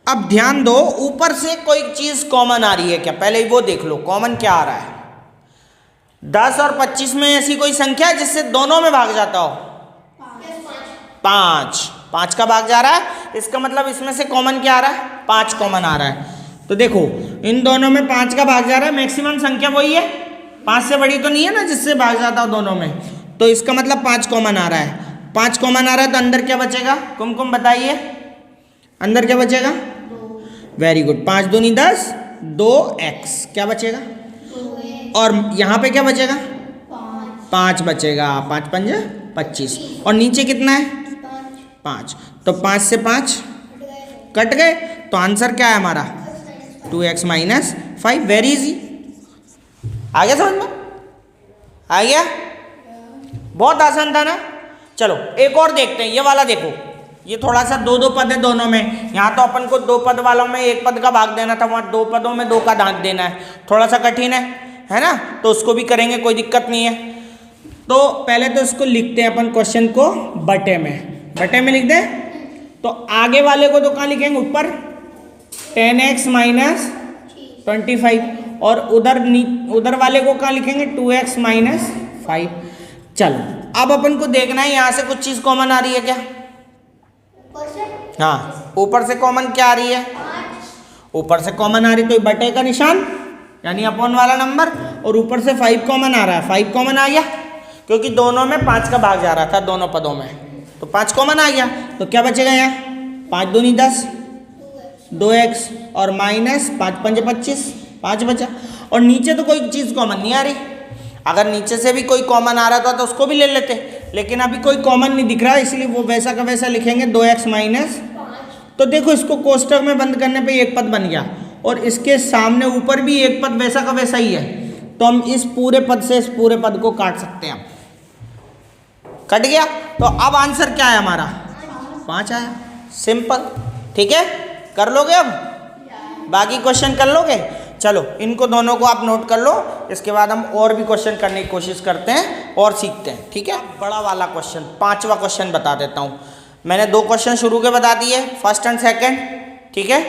अब ध्यान दो, ऊपर से कोई चीज कॉमन आ रही है क्या, पहले ही वो देख लो, कॉमन क्या आ रहा है। 10 और 25 में ऐसी कोई संख्या है जिससे दोनों में भाग जाता हो, 5 का भाग जा रहा है, इसका मतलब इसमें से कॉमन क्या आ रहा है, 5 कॉमन आ रहा है। तो देखो इन दोनों में 5 का भाग जा रहा है, मैक्सिमम संख्या वही है, 5 से बड़ी तो नहीं है ना जिससे भाग जाता हो दोनों में, तो इसका मतलब 5 कॉमन आ रहा है। 5 कॉमन आ रहा है, तो अंदर क्या बचेगा, कुमकुम बताइए, अंदर क्या बचेगा, वेरी गुड, 5 दूनी 10, 2x क्या बचेगा, और यहाँ पे क्या बचेगा 5 बचेगा, 5 पंजे 25, और नीचे कितना है 5, तो 5 से 5 कट गए, तो आंसर क्या है हमारा 2x माइनस 5, वेरी इजी। आ गया समझ में, आ गया, बहुत आसान था ना। चलो एक और देखते हैं, ये वाला देखो, ये थोड़ा सा 2 पद है दोनों में, यहाँ तो अपन को 2 पद वालों में 1 पद का भाग देना था, वहाँ 2 पदों में 2 का भाग देना है, थोड़ा सा कठिन है ना, तो उसको भी करेंगे, कोई दिक्कत नहीं है। तो पहले तो इसको लिखते हैं अपन क्वेश्चन को बटे में लिख दें। तो आगे वाले को तो कहाँ लिखेंगे, ऊपर 10x माइनस 25, और उधर वाले को कहाँ लिखेंगे 2x माइनस 5। चलो अब अपन को देखना है यहाँ से कुछ चीज़ कॉमन आ रही है क्या, हाँ ऊपर से कॉमन क्या आ रही है, ऊपर से कॉमन आ रही, तो बटे का निशान यानी अपॉन वाला नंबर, और ऊपर से 5 कॉमन आ रहा है, 5 कॉमन आ गया, क्योंकि दोनों में 5 का भाग जा रहा था दोनों पदों में, तो 5 कॉमन आ गया, तो क्या बचेगा यहाँ 5 दूनी 10, 2x, और माइनस 5 पंजे 25, 5 बचा, और नीचे तो कोई चीज़ कॉमन नहीं आ रही। अगर नीचे से भी कोई कॉमन आ रहा था तो उसको भी ले लेते, लेकिन अभी कोई कॉमन नहीं दिख रहा, इसलिए वो वैसा का वैसा लिखेंगे 2x माइनस। तो देखो इसको कोष्टक में बंद करने पे 1 पद बन गया, और इसके सामने ऊपर भी 1 पद वैसा का वैसा ही है, तो हम इस पूरे पद से इस पूरे पद को काट सकते हैं, कट गया। तो अब आंसर क्या है हमारा 5 आया, सिंपल, ठीक है, कर लोगे अब बाकी क्वेश्चन कर लोगे। चलो इनको दोनों को आप नोट कर लो, इसके बाद हम और भी क्वेश्चन करने की कोशिश करते हैं और सीखते हैं, ठीक है। बड़ा वाला क्वेश्चन, 5वां क्वेश्चन बता देता हूँ। मैंने 2 क्वेश्चन शुरू के बता दिए, फर्स्ट एंड सेकंड, ठीक है।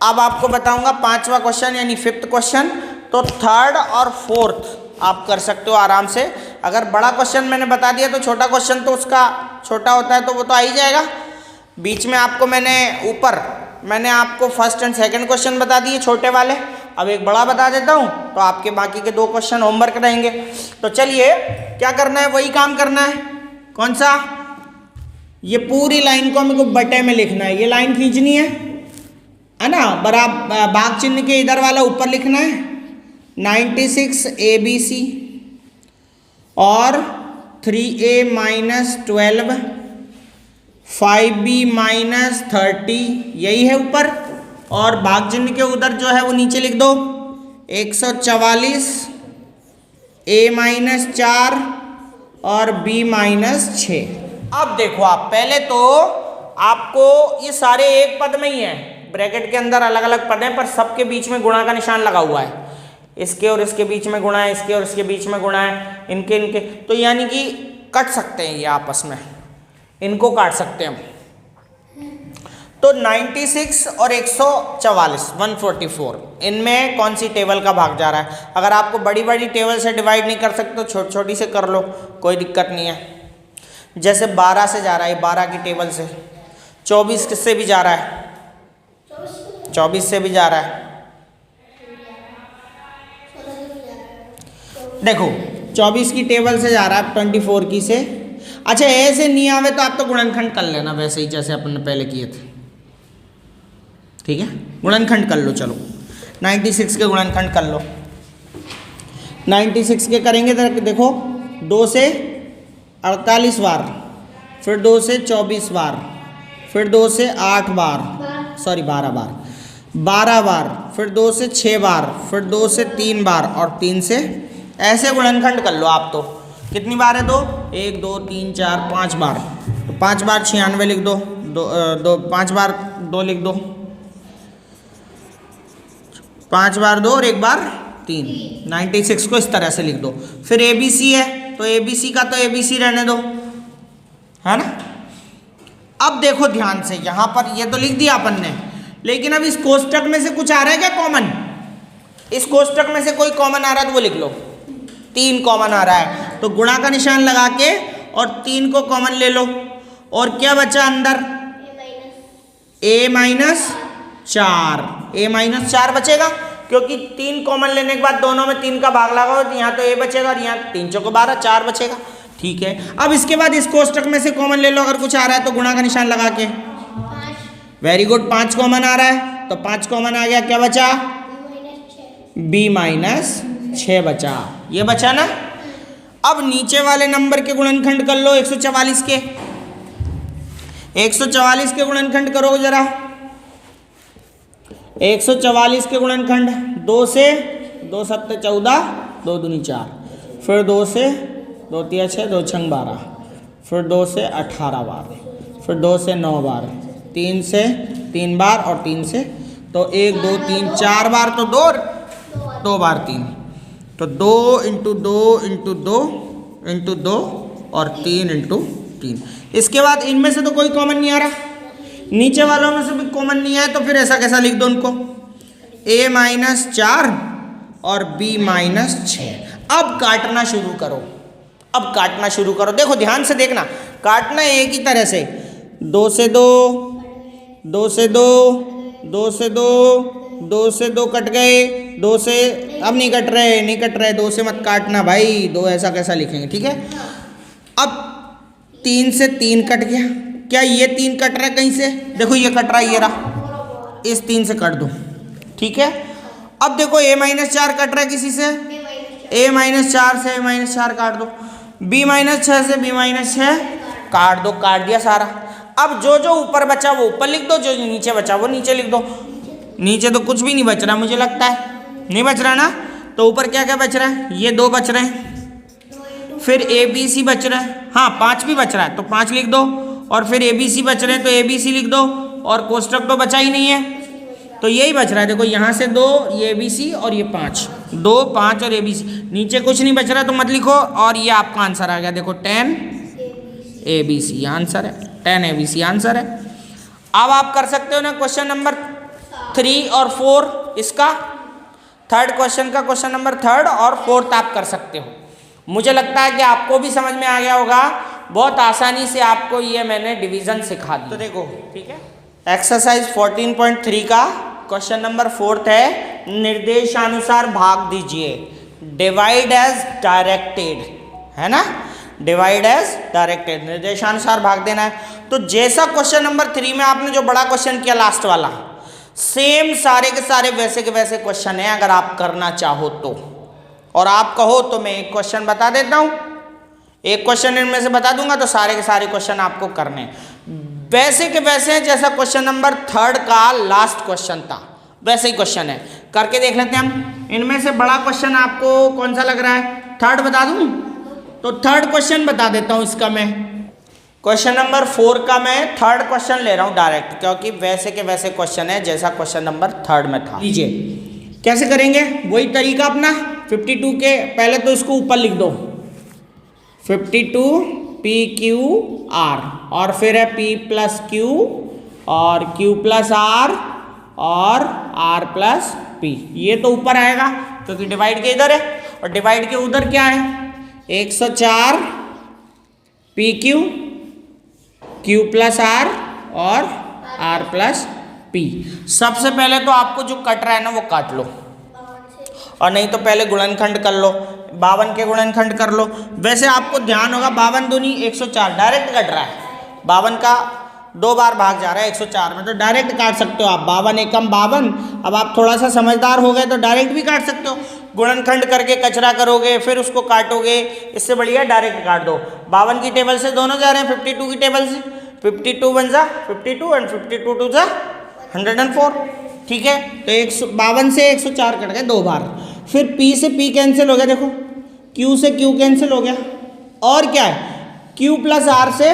अब आपको बताऊंगा 5वां क्वेश्चन यानी 5th क्वेश्चन। तो 3rd और 4th आप कर सकते हो आराम से। अगर बड़ा क्वेश्चन मैंने बता दिया तो छोटा क्वेश्चन तो उसका छोटा होता है तो वो तो आ ही जाएगा। बीच में आपको मैंने आपको फर्स्ट एंड सेकंड क्वेश्चन बता दिए छोटे वाले। अब एक बड़ा बता देता हूँ तो आपके बाकी के 2 क्वेश्चन होमवर्क रहेंगे। तो चलिए क्या करना है, वही काम करना है। कौन सा? ये पूरी लाइन को हमको बटे में लिखना है। ये लाइन खींचनी है ना, बराबर भाग चिन्ह के इधर वाला ऊपर लिखना है 96 ABC और 3A - 12 5B - 30 यही है ऊपर, और भाग चिन्ह के उधर जो है वो नीचे लिख दो 144 A - 4 और B - 6। अब देखो आप पहले तो आपको ये सारे एक पद में ही हैं, ब्रैकेट के अंदर अलग अलग पद हैं पर सबके बीच में गुणा का निशान लगा हुआ है। इसके और इसके बीच में गुणा है, इसके और इसके बीच में गुणा है, इनके तो यानी कि कट सकते हैं ये आपस में, इनको काट सकते हैं हम। तो 96 और 144 144 इनमें कौन सी टेबल का भाग जा रहा है? अगर आपको बड़ी बड़ी टेबल से डिवाइड नहीं कर सकते तो छोटी छोटी से कर लो, कोई दिक्कत नहीं है। जैसे 12 से जा रहा है, 12 की टेबल से। 24 किससे भी जा रहा है? 24 से भी जा रहा है। देखो 24 की टेबल से जा रहा है 24 की से। अच्छा ऐसे नहीं आवे तो आप तो गुणनखंड कर लेना वैसे ही जैसे अपन ने पहले किए थे, ठीक है। गुणनखंड कर लो, चलो 96 के गुणनखंड कर लो। 96 के करेंगे तो देखो 2 से 48 बार, फिर 2 से 24 बार, फिर 2 से 8 बार, सॉरी 12 बार, 12 बार, फिर 2 से 6 बार, फिर 2 से 3 बार और 3 से, ऐसे गुणनखंड कर लो आप। तो कितनी बार है? 2 1 2 3 4 5 बार। तो 5 बार 96 लिख दो, 5 बार 2 लिख दो, 5 बार 2 और 1 बार 3। 96 को इस तरह से लिख दो। फिर ABC है तो ABC का तो ABC रहने दो, है ना। अब देखो ध्यान से, यहाँ पर ये तो लिख दिया अपन ने, लेकिन अब इस कोष्टक में से कुछ आ रहा है क्या कॉमन? इस कोष्टक में से कोई कॉमन आ रहा है तो वो लिख लो। 3 कॉमन आ रहा है तो गुणा का निशान लगा के और 3 को कॉमन ले लो। और क्या बचा अंदर? A - 4। A - 4 बचेगा क्योंकि 3 कॉमन लेने के बाद दोनों में 3 का भाग लगा हो तो यहाँ तो A बचेगा और यहाँ 3 चौको 12 4 बचेगा, ठीक है। अब इसके बाद इस कोष्टक में से कॉमन ले लो, अगर कुछ आ रहा है तो गुणा का निशान लगा के। वेरी गुड, 5 कॉमन आ रहा है तो 5 कॉमन आ गया, क्या बचा? B - 6 बचा, ये बचा ना। अब नीचे वाले नंबर के गुणनखंड कर लो 144 के। 144 के गुणनखंड करो जरा। 144 के गुणनखंड 2 से 2 7 14 2 दूनी 4, फिर 2 से 2 3 6 2 6 12, फिर 2 से 18 बार, फिर 2 से 9 बार, 3 से 3 बार और 3 से, तो 1 2 3 4 बार तो 2 बार 3, तो 2 × 2 × 2 × 2 और 3 × 3। इसके बाद इनमें से तो कोई कॉमन नहीं आ रहा, नीचे वालों में से भी कॉमन नहीं आया, तो फिर ऐसा कैसा लिख दो उनको? A - 4 और B - 6। अब काटना शुरू करो, अब काटना शुरू करो। देखो ध्यान से देखना, काटना एक ही तरह से। 2 से 2, 2 से 2, 2 से 2, 2 से 2 कट गए, 2 से अब नहीं कट रहे, 2 से मत काटना भाई, 2 ऐसा कैसा लिखेंगे, ठीक है। अब 3 से 3 कट गया, क्या ये 3 कट रहा है कहीं से? देखो ये कट रहा है, ये रहा, इस 3 से कट दो, ठीक है। अब देखो A - 4 कट रहा है किसी से, A - 4 से A - 4 काट दो, B - 6 से B - 6 काट दो, काट दिया सारा। अब जो जो ऊपर बचा वो ऊपर लिख दो, जो नीचे बचा वो नीचे लिख दो। नीचे तो कुछ भी नहीं बच रहा मुझे लगता है, नहीं बच रहा ना, तो ऊपर क्या क्या बच रहा है? ये 2 बच रहे हैं, फिर ABC बच रहा है, हाँ 5 भी बच रहा है तो 5 लिख दो, और फिर ABC बच रहे हैं तो ABC लिख दो, और कोष्टक तो बचा ही नहीं है, तो यही बच रहा है, देखो यहाँ से 2, ये ABC और ये 5, 2, 5 और ABC, नीचे कुछ नहीं बच रहा तो मत लिखो। और ये आपका आंसर आ गया, देखो 10 ABC आंसर है, 10 ABC आंसर है। अब आप कर सकते हो ना क्वेश्चन नंबर 3 और 4, इसका थर्ड क्वेश्चन का क्वेश्चन नंबर 3 और 4 आप कर सकते हो। मुझे लगता है कि आपको भी समझ में आ गया होगा, बहुत आसानी से आपको ये मैंने डिवीजन सिखा दी। तो देखो ठीक है, एक्सरसाइज 14.3 का क्वेश्चन नंबर 4 है, निर्देशानुसार भाग दीजिए, डिवाइड एज डायरेक्टेड, है ना, डिवाइड एज डायरेक्टेड, निर्देशानुसार भाग देना है। तो जैसा क्वेश्चन नंबर 3 में आपने जो बड़ा क्वेश्चन किया लास्ट वाला, सेम सारे के सारे वैसे के वैसे क्वेश्चन है, अगर आप करना चाहो तो। और आप कहो तो मैं एक क्वेश्चन बता देता हूं, एक क्वेश्चन इनमें से बता दूंगा, तो सारे के सारे क्वेश्चन आपको करने वैसे के वैसे हैं जैसा क्वेश्चन नंबर 3 का लास्ट क्वेश्चन था, वैसे ही क्वेश्चन है। करके देख लेते हैं हम। इनमें से बड़ा क्वेश्चन आपको कौन सा लग रहा है, 3 बता दूं? तो 3 क्वेश्चन बता देता हूं इसका मैं। क्वेश्चन नंबर 4 का मैं 3 क्वेश्चन ले रहा हूं डायरेक्ट, क्योंकि वैसे के वैसे क्वेश्चन है जैसा क्वेश्चन नंबर 3 में था। लीजिए कैसे करेंगे, वही तरीका अपना 52 के पहले तो इसको ऊपर लिख दो, 52 PQR, और फिर है P प्लस Q और Q प्लस R और R प्लस P, ये तो ऊपर आएगा क्योंकि डिवाइड के इधर है, और डिवाइड के उधर क्या है, 104 PQ, Q प्लस R और R प्लस P। सबसे पहले तो आपको जो कट रहा है ना वो काट लो, और नहीं तो पहले गुणनखंड कर लो, 52 के गुणनखंड कर लो। वैसे आपको ध्यान होगा 52 दूनी 104 डायरेक्ट कट रहा है, 52 का 2 बार भाग जा रहा है 104 में, तो डायरेक्ट काट सकते हो आप, 52 एकम 52। अब आप थोड़ा सा समझदार हो गए तो डायरेक्ट भी काट सकते हो, गुणनखंड करके कचरा करोगे फिर उसको काटोगे, इससे बढ़िया डायरेक्ट काट दो। 52 की टेबल से दोनों जा रहे हैं 52 की टेबल से, 52 1 जा 52 एंड 52 2 जा 104, ठीक है। तो 52 से 104 कट गए 2 बार, फिर P से P कैंसिल हो गया, देखो Q से Q कैंसिल हो गया, और क्या है Q प्लस R से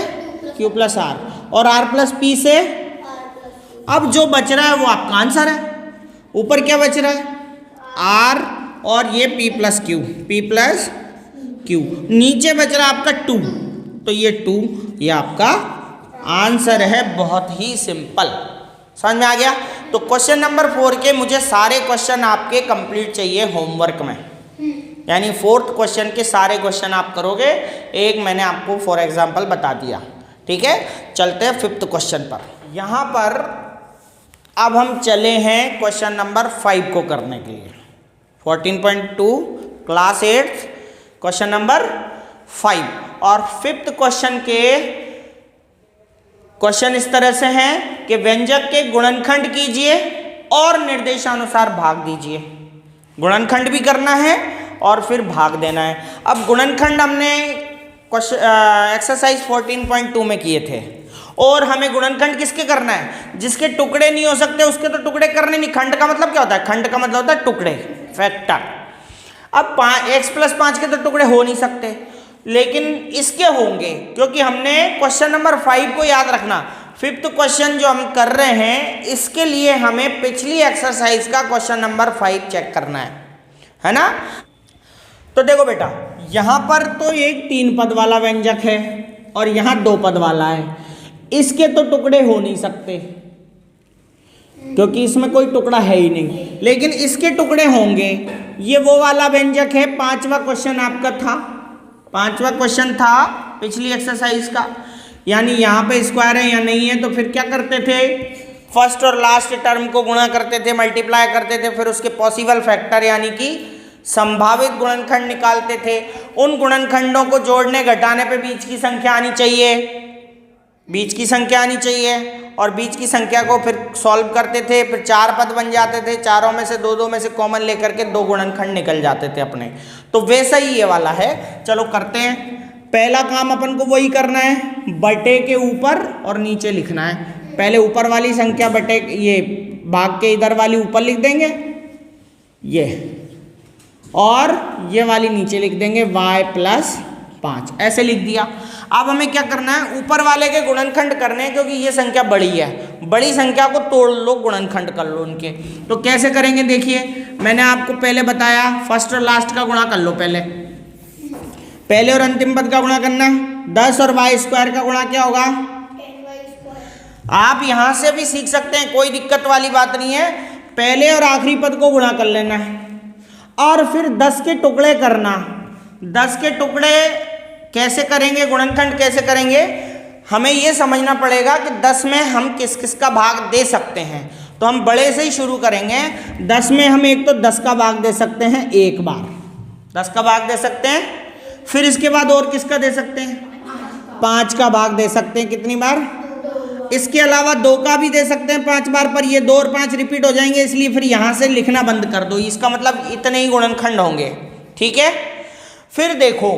Q प्लस R, और R प्लस P से, अब जो बच रहा है वो आपका आंसर है। ऊपर क्या बच रहा है, R और ये P plus Q, P plus Q, नीचे बच रहा है आपका 2, तो ये 2 ये आपका आंसर है, बहुत ही सिंपल, समझ में आ गया। तो क्वेश्चन नंबर 4 के मुझे सारे क्वेश्चन आपके कंप्लीट चाहिए होमवर्क में, यानी 4th क्वेश्चन के सारे क्वेश्चन आप करोगे, एक मैंने आपको फॉर एग्जांपल बता दिया, ठीक है। चलते हैं 5th क्वेश्चन पर। यहाँ पर अब हम चले हैं क्वेश्चन नंबर 5 को करने के लिए, 14.2 क्लास 8 क्वेश्चन नंबर 5। और 5th क्वेश्चन के क्वेश्चन इस तरह से हैं कि व्यंजक के गुणनखंड कीजिए और निर्देशानुसार भाग दीजिए, गुणनखंड भी करना है और फिर भाग देना है। अब गुणनखंड हमने एक्सरसाइज 14.2 में किए थे, और हमें गुणनखंड किसके करना है, जिसके टुकड़े नहीं हो सकते उसके तो टुकड़े करने नहीं। खंड का मतलब क्या होता है, खंड का मतलब होता है टुकड़े, फैक्टर। अब x प्लस 5 के तो टुकड़े हो नहीं सकते, लेकिन इसके होंगे, क्योंकि हमने क्वेश्चन नंबर 5 को याद रखना, 5th क्वेश्चन जो हम कर रहे हैं इसके लिए हमें पिछली एक्सरसाइज का क्वेश्चन नंबर 5 चेक करना है ना। तो देखो बेटा, यहां पर तो एक 3 पद वाला व्यंजक है और यहां 2 पद वाला है, इसके तो टुकड़े हो नहीं सकते क्योंकि इसमें कोई टुकड़ा है ही नहीं, लेकिन इसके टुकड़े होंगे। ये वो वाला व्यंजक है, 5वां क्वेश्चन आपका था, 5वां क्वेश्चन था पिछली एक्सरसाइज का, यानी यहाँ पे स्क्वायर है या नहीं है, तो फिर क्या करते थे, फर्स्ट और लास्ट टर्म को गुणा करते थे, मल्टीप्लाई करते थे, फिर उसके पॉसिबल फैक्टर यानी कि संभावित गुणनखंड निकालते थे। उन गुणनखंडों को जोड़ने घटाने पे बीच की संख्या आनी चाहिए, बीच की संख्या आनी चाहिए, और बीच की संख्या को फिर सॉल्व करते थे, फिर 4 पद बन जाते थे, चारों में से 2 में से कॉमन लेकर के 2 गुणनखंड निकल जाते थे अपने। तो वैसा ही ये वाला है, चलो करते हैं। पहला काम अपन को वही करना है, बटे के ऊपर और नीचे लिखना है। पहले ऊपर वाली संख्या बटे, ये भाग के इधर वाली ऊपर लिख देंगे ये, और ये वाली नीचे लिख देंगे y प्लस 5, ऐसे लिख दिया। अब हमें क्या करना है, ऊपर वाले के गुणनखंड करने हैं, क्योंकि ये संख्या बड़ी है, बड़ी संख्या को तोड़ लो, गुणनखंड कर लो उनके। तो कैसे करेंगे देखिए, मैंने आपको पहले बताया फर्स्ट और लास्ट का गुणा कर लो, पहले और अंतिम पद का गुणा करना। 10 और वाई स्क्वायर का गुणा क्या होगा, 10y²। आप यहां से भी सीख सकते हैं, कोई दिक्कत वाली बात नहीं है। पहले और आखिरी पद को गुणा कर लेना है और फिर 10 के टुकड़े करना। 10 के टुकड़े कैसे करेंगे, गुणनखंड कैसे करेंगे, हमें ये समझना पड़ेगा कि 10 में हम किस किस का भाग दे सकते हैं। तो हम बड़े से ही शुरू करेंगे। 10 में हम एक तो 10 का भाग दे सकते हैं, एक बार 10 का भाग दे सकते हैं, फिर इसके बाद और किसका दे सकते हैं, 5 का भाग दे सकते हैं, कितनी बार, इसके अलावा 2 का भी दे सकते हैं 5 बार, पर ये 2 और 5 रिपीट हो जाएंगे, इसलिए फिर यहाँ से लिखना बंद कर दो। इसका मतलब इतने ही गुणनखंड होंगे, ठीक है। फिर देखो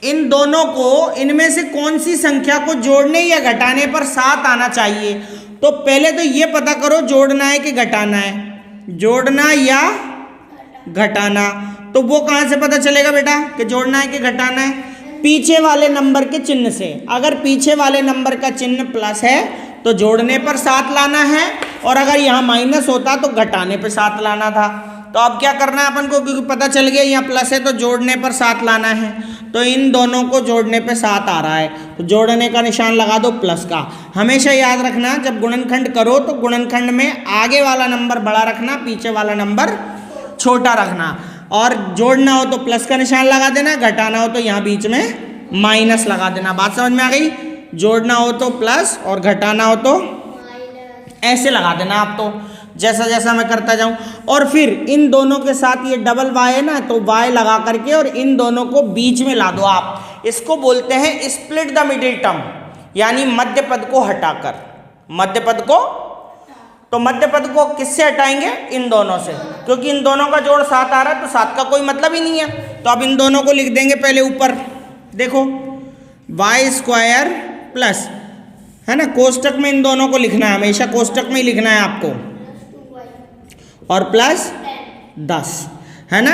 इन दोनों को, इनमें से कौन सी संख्या को जोड़ने या घटाने पर 7 आना चाहिए। तो पहले तो ये पता करो जोड़ना है कि घटाना है, जोड़ना या घटाना। तो वो कहाँ से पता चलेगा बेटा कि जोड़ना है कि घटाना है, पीछे वाले नंबर के चिन्ह से। अगर पीछे वाले नंबर का चिन्ह प्लस है तो जोड़ने पर 7 लाना है, और अगर यहाँ माइनस होता तो घटाने पर 7 लाना था। तो अब क्या करना है अपन को, क्योंकि पता चल गया यहाँ प्लस है तो जोड़ने पर 7 लाना है। तो इन दोनों को जोड़ने पे 7 आ रहा है, तो जोड़ने का निशान लगा दो प्लस का। हमेशा याद रखना जब गुणनखंड करो तो गुणनखंड में आगे वाला नंबर बड़ा रखना, पीछे वाला नंबर छोटा रखना, और जोड़ना हो तो प्लस का निशान लगा देना, घटाना हो तो यहाँ बीच में माइनस लगा देना। बात समझ में आ गई, जोड़ना हो तो प्लस और घटाना हो तो ऐसे लगा देना आप, तो जैसा जैसा मैं करता जाऊं। और फिर इन दोनों के साथ ये डबल वाई है ना, तो वाई लगा करके और इन दोनों को बीच में ला दो आप। इसको बोलते हैं स्प्लिट द मिडिल टर्म, यानी मध्य पद को हटाकर, मध्य पद को। तो मध्य पद को किससे हटाएंगे, इन दोनों से, क्योंकि इन दोनों का जोड़ 7 आ रहा है तो 7 का कोई मतलब ही नहीं है। तो अब इन दोनों को लिख देंगे पहले ऊपर, देखो y² प्लस, है ना, कोष्टक में इन दोनों को लिखना है, हमेशा कोष्टक में ही लिखना है आपको, और प्लस 10, है ना।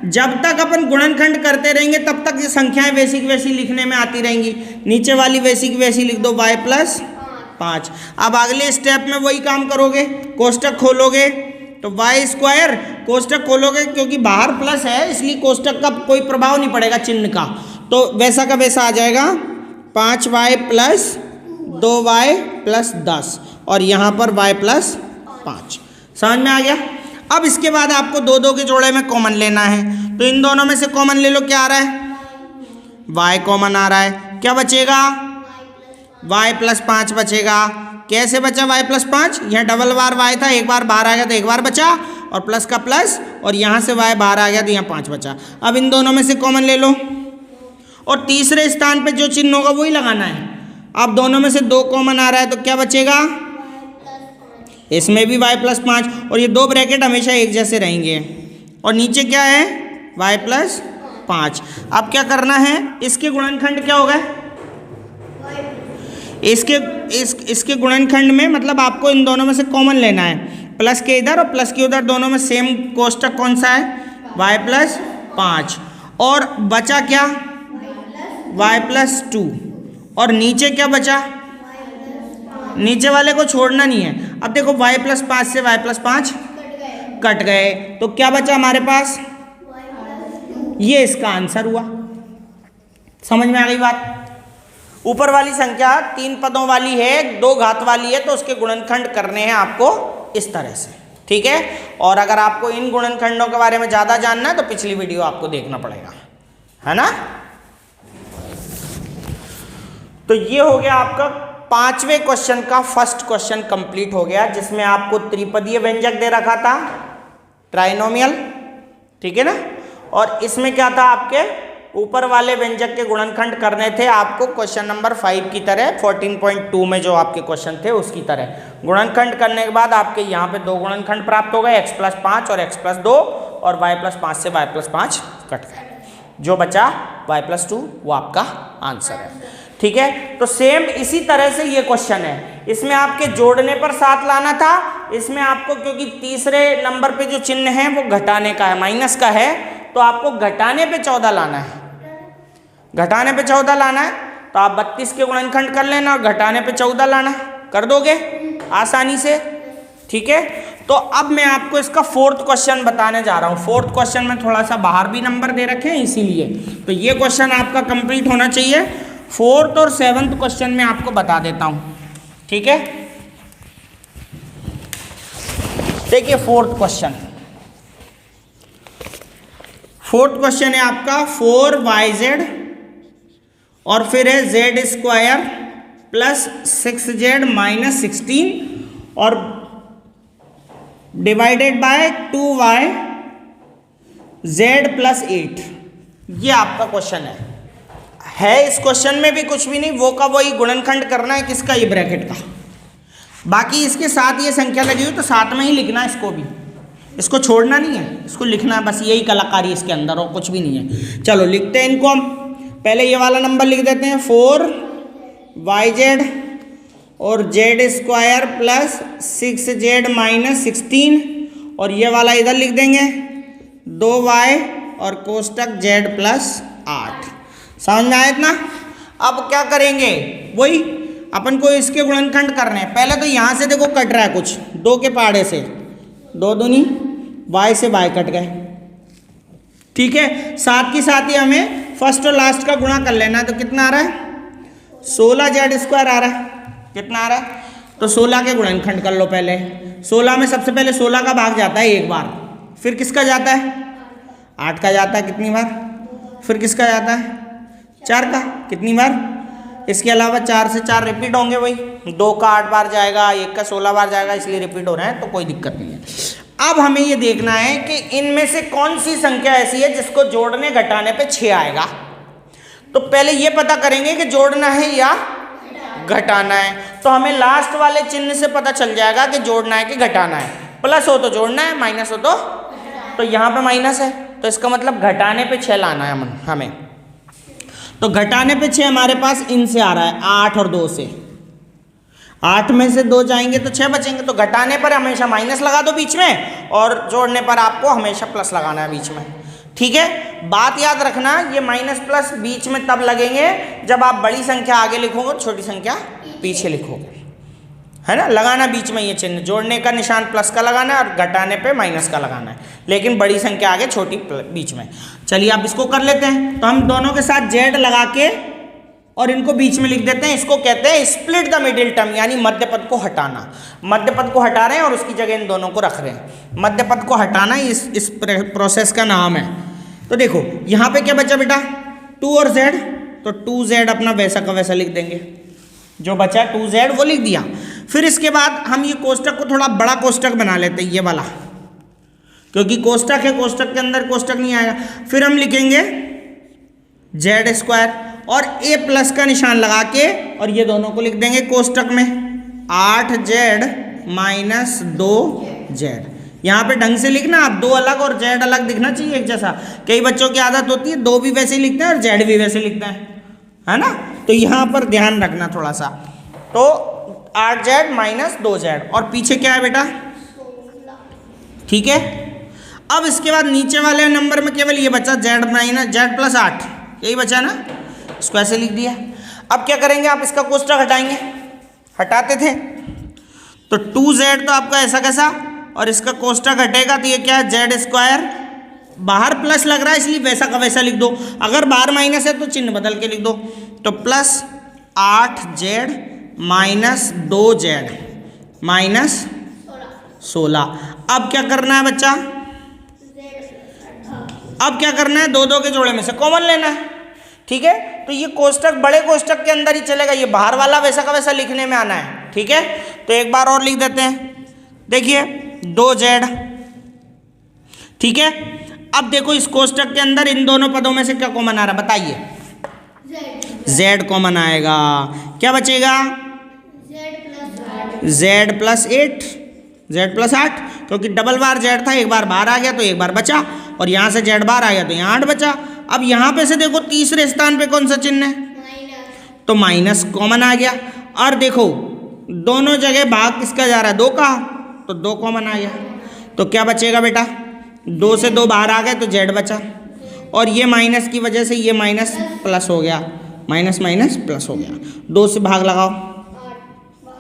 जब तक अपन गुणनखंड करते रहेंगे तब तक ये संख्याएं वैसी की वैसी लिखने में आती रहेंगी। नीचे वाली वैसी की वैसी लिख दो, y+5। अब अगले स्टेप में वही काम करोगे, कोष्टक खोलोगे तो y² कोष्टक खोलोगे, क्योंकि बाहर प्लस है इसलिए कोष्टक का कोई प्रभाव नहीं पड़ेगा चिन्ह का, तो वैसा का वैसा आ जाएगा 5y + 2y + 10, और यहाँ पर y+5। समझ में आ गया। अब इसके बाद आपको 2 के जोड़े में कॉमन लेना है, तो इन दोनों में से कॉमन ले लो, क्या आ रहा है, y कॉमन आ रहा है, क्या बचेगा, y+5 बचेगा। कैसे बचा y+5, यहाँ डबल बार y था, एक बार बाहर आ गया तो एक बार बचा, और प्लस का प्लस, और यहाँ से y बाहर आ गया तो यहाँ 5 बचा। अब इन दोनों में से कॉमन ले लो, और तीसरे स्थान पे जो चिन्ह होगा वही लगाना है। अब दोनों में से 2 कॉमन आ रहा है तो क्या बचेगा, इसमें भी y+5, और ये 2 ब्रैकेट हमेशा एक जैसे रहेंगे, और नीचे क्या है, y+5। अब क्या करना है, इसके गुणनखंड क्या होगा, इसके गुणनखंड में मतलब आपको इन दोनों में से कॉमन लेना है, प्लस के इधर और प्लस के उधर, दोनों में सेम कोष्टक कौन सा है, y+5, और बचा क्या, y+2, और नीचे क्या बचा, नीचे वाले को छोड़ना नहीं है। अब देखो y+5 से y+5 कट गए, तो क्या बचा हमारे पास, ये इसका आंसर हुआ। समझ में आ गई बात। ऊपर वाली संख्या 3 पदों वाली है, 2 घात वाली है, तो उसके गुणनखंड करने हैं आपको इस तरह से, ठीक है। और अगर आपको इन गुणनखंडों के बारे में ज़्यादा जानना है तो पिछली वीडियो आपको देखना पड़ेगा, है ना। तो ये हो गया आपका 5वें क्वेश्चन का फर्स्ट क्वेश्चन कंप्लीट हो गया, जिसमें आपको त्रिपदीय व्यंजक दे रखा था, ट्राइनोमियल, ठीक है ना। और इसमें क्या था, आपके ऊपर वाले व्यंजक के गुणनखंड करने थे आपको क्वेश्चन नंबर 5 की तरह, 14.2 में जो आपके क्वेश्चन थे उसकी तरह। गुणनखंड करने के बाद आपके यहाँ पे 2 गुणनखंड प्राप्त हो गए, x+5 और x+2, और y+5 से y+5 कट गए, जो बचा y+2 वो आपका आंसर है, ठीक है। तो सेम इसी तरह से ये क्वेश्चन है, इसमें आपके जोड़ने पर 7 लाना था, इसमें आपको क्योंकि तीसरे नंबर पे जो चिन्ह है वो घटाने का है, माइनस का है, तो आपको घटाने पे 14 लाना है, घटाने पे 14 लाना है। तो आप 32 के गुणनखंड कर लेना और घटाने पे 14 लाना, कर दोगे आसानी से, ठीक है। तो अब मैं आपको इसका फोर्थ क्वेश्चन बताने जा रहा हूँ। फोर्थ क्वेश्चन में थोड़ा सा बाहर भी नंबर दे रखे हैं इसीलिए, तो ये क्वेश्चन आपका कंप्लीट होना चाहिए। फोर्थ और सेवंथ क्वेश्चन में आपको बता देता हूँ, ठीक है। देखिए फोर्थ क्वेश्चन, फोर्थ क्वेश्चन है आपका 4yz और फिर है z² प्लस 6z माइनस 16 और divided by 2y z plus 8। ये आपका क्वेश्चन है। इस क्वेश्चन में भी कुछ भी नहीं, वो का वही गुणनखंड करना है, किसका, ये ब्रैकेट का। बाकी इसके साथ ये संख्या लगी हुई तो साथ में ही लिखना है इसको भी, इसको छोड़ना नहीं है, इसको लिखना है, बस यही कलाकारी इसके अंदर और कुछ भी नहीं है। चलो लिखते हैं इनको हम। पहले ये वाला नंबर लिख देते हैं 4yz और z² प्लस 6z माइनस 16 और ये वाला इधर लिख देंगे 2y और कोष्टक z प्लस 8। समझ में आया इतना? अब क्या करेंगे, वही अपन को इसके गुणनखंड करने हैं। पहले तो यहाँ से देखो कट रहा है कुछ, 2 के पहाड़े से 2 दूनी y से y कट गए, ठीक है। साथ ही हमें फर्स्ट और लास्ट का गुणा कर लेना है, तो कितना आ रहा है 16z² आ रहा है। कितना आ रहा है, तो 16 के गुणनखंड कर लो पहले। 16 में सबसे पहले 16 का भाग जाता है एक बार, फिर किसका जाता है 8 का जाता है कितनी बार, फिर किसका जाता है 4 का कितनी बार, इसके अलावा 4 से 4 रिपीट होंगे, वही 2 का 8 बार जाएगा, 1 का 16 बार जाएगा, इसलिए रिपीट हो रहे हैं, तो कोई दिक्कत नहीं है। अब हमें ये देखना है कि इनमें से कौन सी संख्या ऐसी है जिसको जोड़ने घटाने पे 6 आएगा। तो पहले ये पता करेंगे कि जोड़ना है या घटाना है। तो हमें लास्ट वाले चिन्ह से पता चल जाएगा कि जोड़ना है कि घटाना है। प्लस हो तो जोड़ना है, माइनस हो तो यहाँ पे माइनस है, तो इसका मतलब घटाने पे 6 लाना है हमें। तो घटाने पे 6 हमारे पास इनसे आ रहा है 8 और 2 से, 8 में से 2 जाएंगे तो 6 बचेंगे। तो घटाने पर हमेशा माइनस लगा दो बीच में और जोड़ने पर आपको हमेशा प्लस लगाना है बीच में, ठीक है। बात याद रखना, ये माइनस प्लस बीच में तब लगेंगे जब आप बड़ी संख्या आगे लिखोगे और छोटी संख्या पीछे लिखोगे, है ना। लगाना बीच में ये चिन्ह, जोड़ने का निशान प्लस का लगाना है और घटाने पे माइनस का लगाना है, लेकिन बड़ी संख्या आगे छोटी बीच में। चलिए अब इसको कर लेते हैं। तो हम दोनों के साथ z लगा के और इनको बीच में लिख देते हैं। इसको कहते हैं स्प्लिट द मिडिल टर्म, यानी मध्य पद को हटाना। मध्य पद को हटा रहे हैं और उसकी जगह इन दोनों को रख रहे हैं। मध्य पद को हटाना इस प्रोसेस का नाम है। तो देखो यहाँ पे क्या बचा बेटा 2 और z, तो 2z अपना वैसा का वैसा लिख देंगे, जो बचा 2z वो लिख दिया। फिर इसके बाद हम ये कोष्टक को थोड़ा बड़ा कोष्टक बना लेते हैं, ये वाला, क्योंकि कोष्टक है, कोष्टक के अंदर कोष्टक नहीं आएगा। फिर हम लिखेंगे z² और a प्लस का निशान लगा के और ये दोनों को लिख देंगे कोष्टक में 8z माइनस 2z। यहाँ पे ढंग से लिखना, आप 2 अलग और z अलग दिखना चाहिए एक जैसा। कई बच्चों की आदत होती है 2 भी वैसे ही लिखते हैं और z भी वैसे लिखते हैं, है ना। तो यहाँ पर ध्यान रखना थोड़ा सा। तो 8z माइनस 2z और पीछे क्या है बेटा, ठीक है। अब इसके बाद नीचे वाले नंबर में केवल ये बचा z माइनस z प्लस 8, यही बचा ना, इसको ऐसे लिख दिया। अब क्या करेंगे, आप इसका कोष्टक हटाएंगे, हटाते थे तो 2z तो आपका ऐसा कैसा और इसका कोष्टक हटेगा तो ये क्या है z²। बाहर प्लस लग रहा है इसलिए वैसा का वैसा लिख दो, अगर बाहर माइनस है तो चिन्ह बदल के लिख दो। तो plus 8z minus 2z minus 16। अब क्या करना है बच्चा, अब क्या करना है, 2 2 के जोड़े में से कॉमन लेना है, ठीक है। तो ये कोष्टक बड़े कोष्टक के अंदर ही चलेगा, ये बाहर वाला वैसा का वैसा लिखने में आना है, ठीक है। तो एक बार और लिख देते हैं, देखिए 2z, ठीक है। अब देखो इस कोष्टक के अंदर इन दोनों पदों में से क्या कॉमन आ रहा है, बताइए। z कॉमन आएगा, क्या बचेगा z प्लस 8, z प्लस 8, क्योंकि डबल बार z था, एक बार बाहर आ गया तो एक बार बचा, और यहाँ से z बार आ गया तो यहाँ 8 बचा। अब यहाँ पे से देखो तीसरे स्थान पे कौन सा चिन्ह है, तो माइनस कॉमन आ गया। और देखो दोनों जगह भाग किसका जा रहा है, 2 का, तो 2 कॉमन आ गया। तो क्या बचेगा बेटा, 2 से 2 बाहर आ गए तो z बचा, और ये माइनस की वजह से ये माइनस प्लस हो गया, माइनस माइनस प्लस हो गया, 2 से भाग लगाओ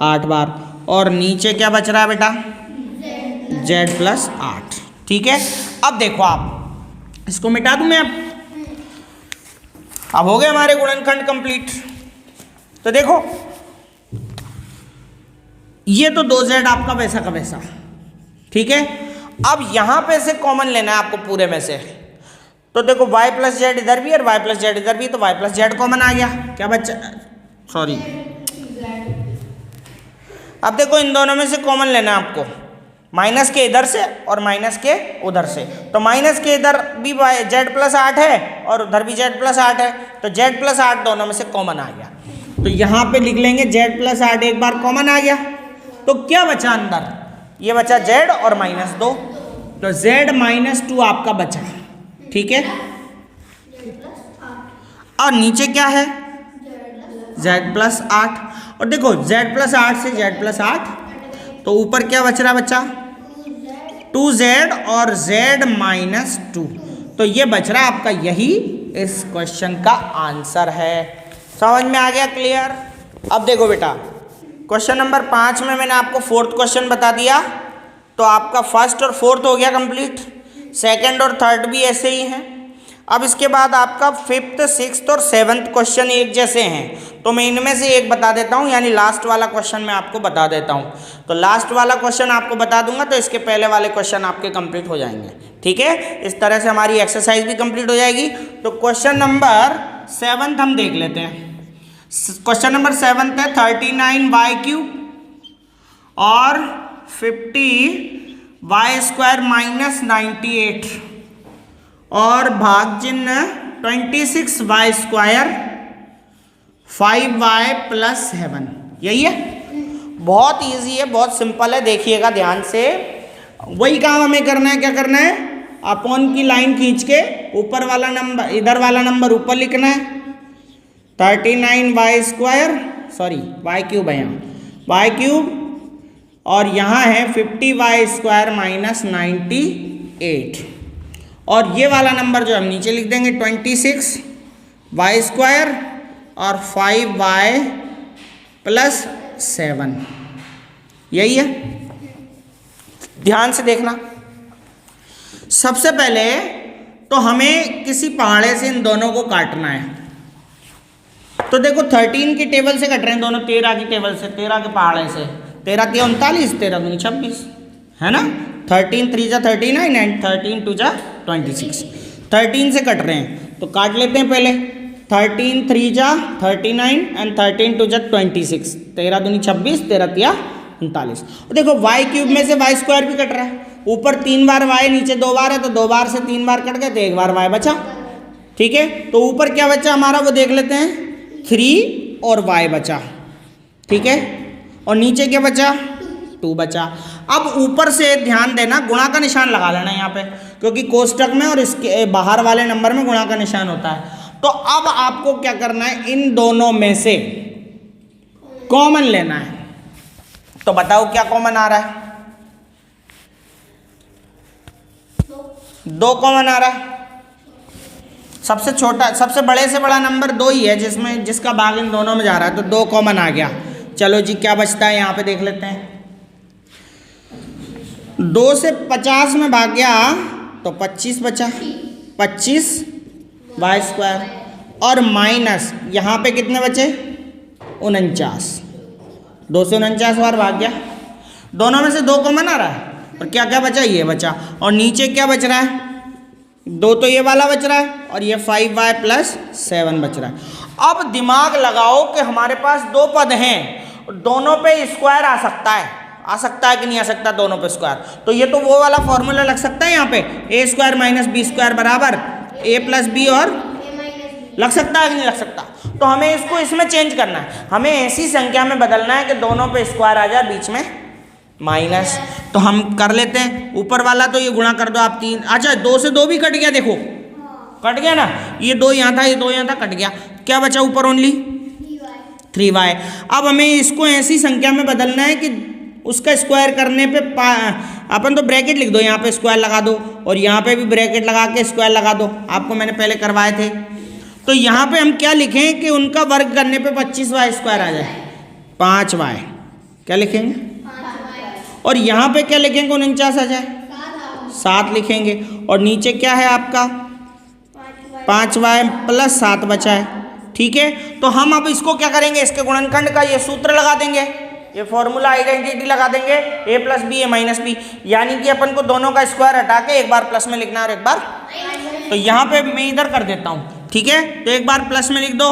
8 बार, और नीचे क्या बच रहा है बेटा, z प्लस 8। ठीक है, अब देखो आप इसको मिटा दूं मैं, अब हो गए हमारे गुणनखंड कंप्लीट। तो देखो ये तो 2z आपका वैसा का वैसा। ठीक है, अब यहां पे से कॉमन लेना है आपको पूरे में से। तो देखो y प्लस जेड इधर भी और y प्लस जेड इधर भी, तो y प्लस जेड कॉमन आ गया, क्या बच्चा, सॉरी, अब देखो इन दोनों में से कॉमन लेना है आपको, माइनस के इधर से और माइनस के उधर से। तो माइनस के इधर भी z प्लस 8 है और उधर भी z प्लस 8 है, तो z प्लस 8 दोनों में से कॉमन आ गया। तो यहाँ पे लिख लेंगे z प्लस 8 एक बार कॉमन आ गया, तो क्या बचा अंदर, ये बचा z और -2, तो z -2 आपका बचा। ठीक है, और नीचे क्या है, z प्लस 8, और देखो z प्लस 8 से z प्लस 8, तो ऊपर क्या बच रहा बच्चा, 2z और z -2, तो ये बच रहा आपका, यही इस क्वेश्चन का आंसर है। समझ में आ गया, क्लियर। अब देखो बेटा क्वेश्चन नंबर 5 में मैंने आपको 4th क्वेश्चन बता दिया, तो आपका फर्स्ट और 4th हो गया कंप्लीट, सेकंड और थर्ड भी ऐसे ही हैं। अब इसके बाद आपका 5th 6th और 7th क्वेश्चन एक जैसे हैं, तो मैं इनमें से एक बता देता हूं, यानी लास्ट वाला क्वेश्चन मैं आपको बता देता हूं। तो लास्ट वाला क्वेश्चन आपको बता दूंगा तो इसके पहले वाले क्वेश्चन आपके कंप्लीट हो जाएंगे। ठीक है, इस तरह से हमारी एक्सरसाइज भी कंप्लीट हो जाएगी। तो क्वेश्चन नंबर 7 हम देख लेते हैं। क्वेश्चन नंबर 7 है 39y³ और 50y² -98 और भाग चिन्ह 26y², 5y + 7, यही है। बहुत इजी है, बहुत सिंपल है, देखिएगा ध्यान से। वही काम हमें करना है, क्या करना है, अपॉन की लाइन खींच के ऊपर वाला नंबर, इधर वाला नंबर ऊपर लिखना है, 39y², सॉरी y³ है यहाँ, y³, और यहाँ है 50y² -98, और ये वाला नंबर जो हम नीचे लिख देंगे 26y² और 5y + 7, यही है। ध्यान से देखना, सबसे पहले तो हमें किसी पहाड़े से इन दोनों को काटना है। तो देखो 13 की टेबल से कट रहे हैं दोनों, 13 की टेबल से, 13 के पहाड़े से, 13 × 39, 13 × 26, है ना। 13 × 3 = 39 एंड 13 × 2 = 26। 13 से कट रहे हैं तो काट लेते हैं पहले, 13 × 3 = 39 एंड 13 × 2 = 26, 13 × 2 = 26, 13 × 3 = 39। और देखो y³ में से y² भी कट रहा है, ऊपर 3 बार y, नीचे 2 बार है, तो 2 बार से 3 बार कट गए तो 1 बार y बचा। ठीक है, तो ऊपर क्या बचा हमारा वो देख लेते हैं, 3 और y बचा। ठीक है, और नीचे क्या बचा, 2 बचा। अब ऊपर से ध्यान देना, गुणा का निशान लगा लेना यहाँ पे, क्योंकि कोष्टक में और इसके बाहर वाले नंबर में गुणा का निशान होता है। तो अब आपको क्या करना है, इन दोनों में से कॉमन लेना है। तो बताओ क्या कॉमन आ रहा है, 2 कॉमन आ रहा है। सबसे छोटा, सबसे बड़े से बड़ा नंबर 2 ही है जिसमें, जिसका भाग इन दोनों में जा रहा है, तो 2 कॉमन आ गया। चलो जी, क्या बचता है यहाँ पे देख लेते हैं। 2 से 50 में भाग गया तो 25 बचा, 25y² और माइनस यहाँ पे कितने बचे, 49, 2 से 49 बार भाग गया, दोनों में से 2 कॉमन आ रहा है, और क्या क्या बचा, ये बचा। और नीचे क्या बच रहा है, 2 तो ये वाला बच रहा है और ये 5y + 7 बच रहा है। अब दिमाग लगाओ कि हमारे पास 2 पद हैं, दोनों पे स्क्वायर आ सकता है, कि नहीं आ सकता, दोनों पे स्क्वायर। तो ये तो वो वाला फॉर्मूला लग सकता है यहाँ पे, a² - b² बराबर a + b, और लग सकता है कि नहीं लग सकता। तो हमें इसको इसमें चेंज करना है, हमें ऐसी संख्या में बदलना है कि दोनों पे स्क्वायर आ जाए, बीच में माइनस। तो हम कर लेते हैं, ऊपर वाला तो ये गुणा कर दो आप 3, अच्छा 2 से 2 भी कट गया, देखो कट गया ना, ये 2 यहाँ था, ये 2 यहाँ था, कट गया। क्या बचा ऊपर, ओनली 3y। अब हमें इसको ऐसी संख्या में बदलना है कि उसका स्क्वायर करने पे अपन तो ब्रैकेट लिख दो, यहाँ पे स्क्वायर लगा दो, और यहाँ पे भी ब्रैकेट लगा के स्क्वायर लगा दो, आपको मैंने पहले करवाए थे। तो यहाँ पे हम क्या लिखें कि उनका वर्ग करने पे 25y स्क्वायर आ जाए, 5y क्या लिखेंगे, और यहाँ पे क्या लिखेंगे 49 आ जाए, 7 लिखेंगे, और नीचे क्या है आपका 5y प्लस 7 बचा है। ठीक है, तो हम अब इसको क्या करेंगे, इसके गुणनखंड का ये सूत्र लगा देंगे, ये फॉर्मूला आइडेंटिटी लगा देंगे, a plus B A minus B, यानी कि अपन को दोनों का स्क्वायर हटा के एक बार प्लस में लिखना है और एक बार, तो यहाँ पे मैं इधर कर देता हूँ। ठीक है, तो एक बार प्लस में लिख दो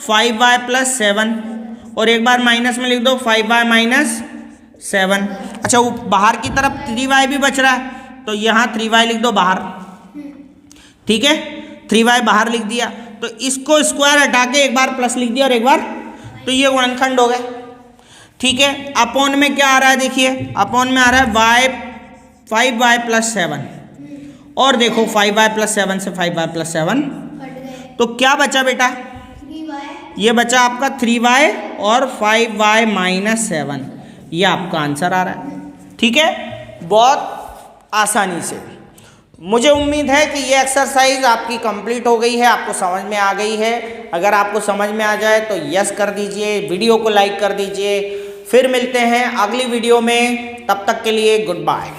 5y प्लस 7 और एक बार माइनस में लिख दो 5y माइनस 7। अच्छा, वो बाहर की तरफ 3y भी बच रहा है, तो यहाँ 3y लिख दो बाहर। ठीक है, 3y बाहर लिख दिया, तो इसको स्क्वायर हटा के एक बार प्लस लिख दिया और एक बार, तो ये गुणनखंड हो गए। ठीक है, अपॉन में क्या आ रहा है, देखिए अपॉन में आ रहा है 5y प्लस 7, और देखो 5y प्लस 7 से 5y प्लस 7, तो क्या बचा बेटा, ये बचा आपका 3y और 5y माइनस 7, ये आपका आंसर आ रहा है। ठीक है, बहुत आसानी से। मुझे उम्मीद है कि ये एक्सरसाइज आपकी कंप्लीट हो गई है, आपको समझ में आ गई है। अगर आपको समझ में आ जाए तो यस कर दीजिए, वीडियो को लाइक कर दीजिए। फिर मिलते हैं अगली वीडियो में, तब तक के लिए गुड बाय।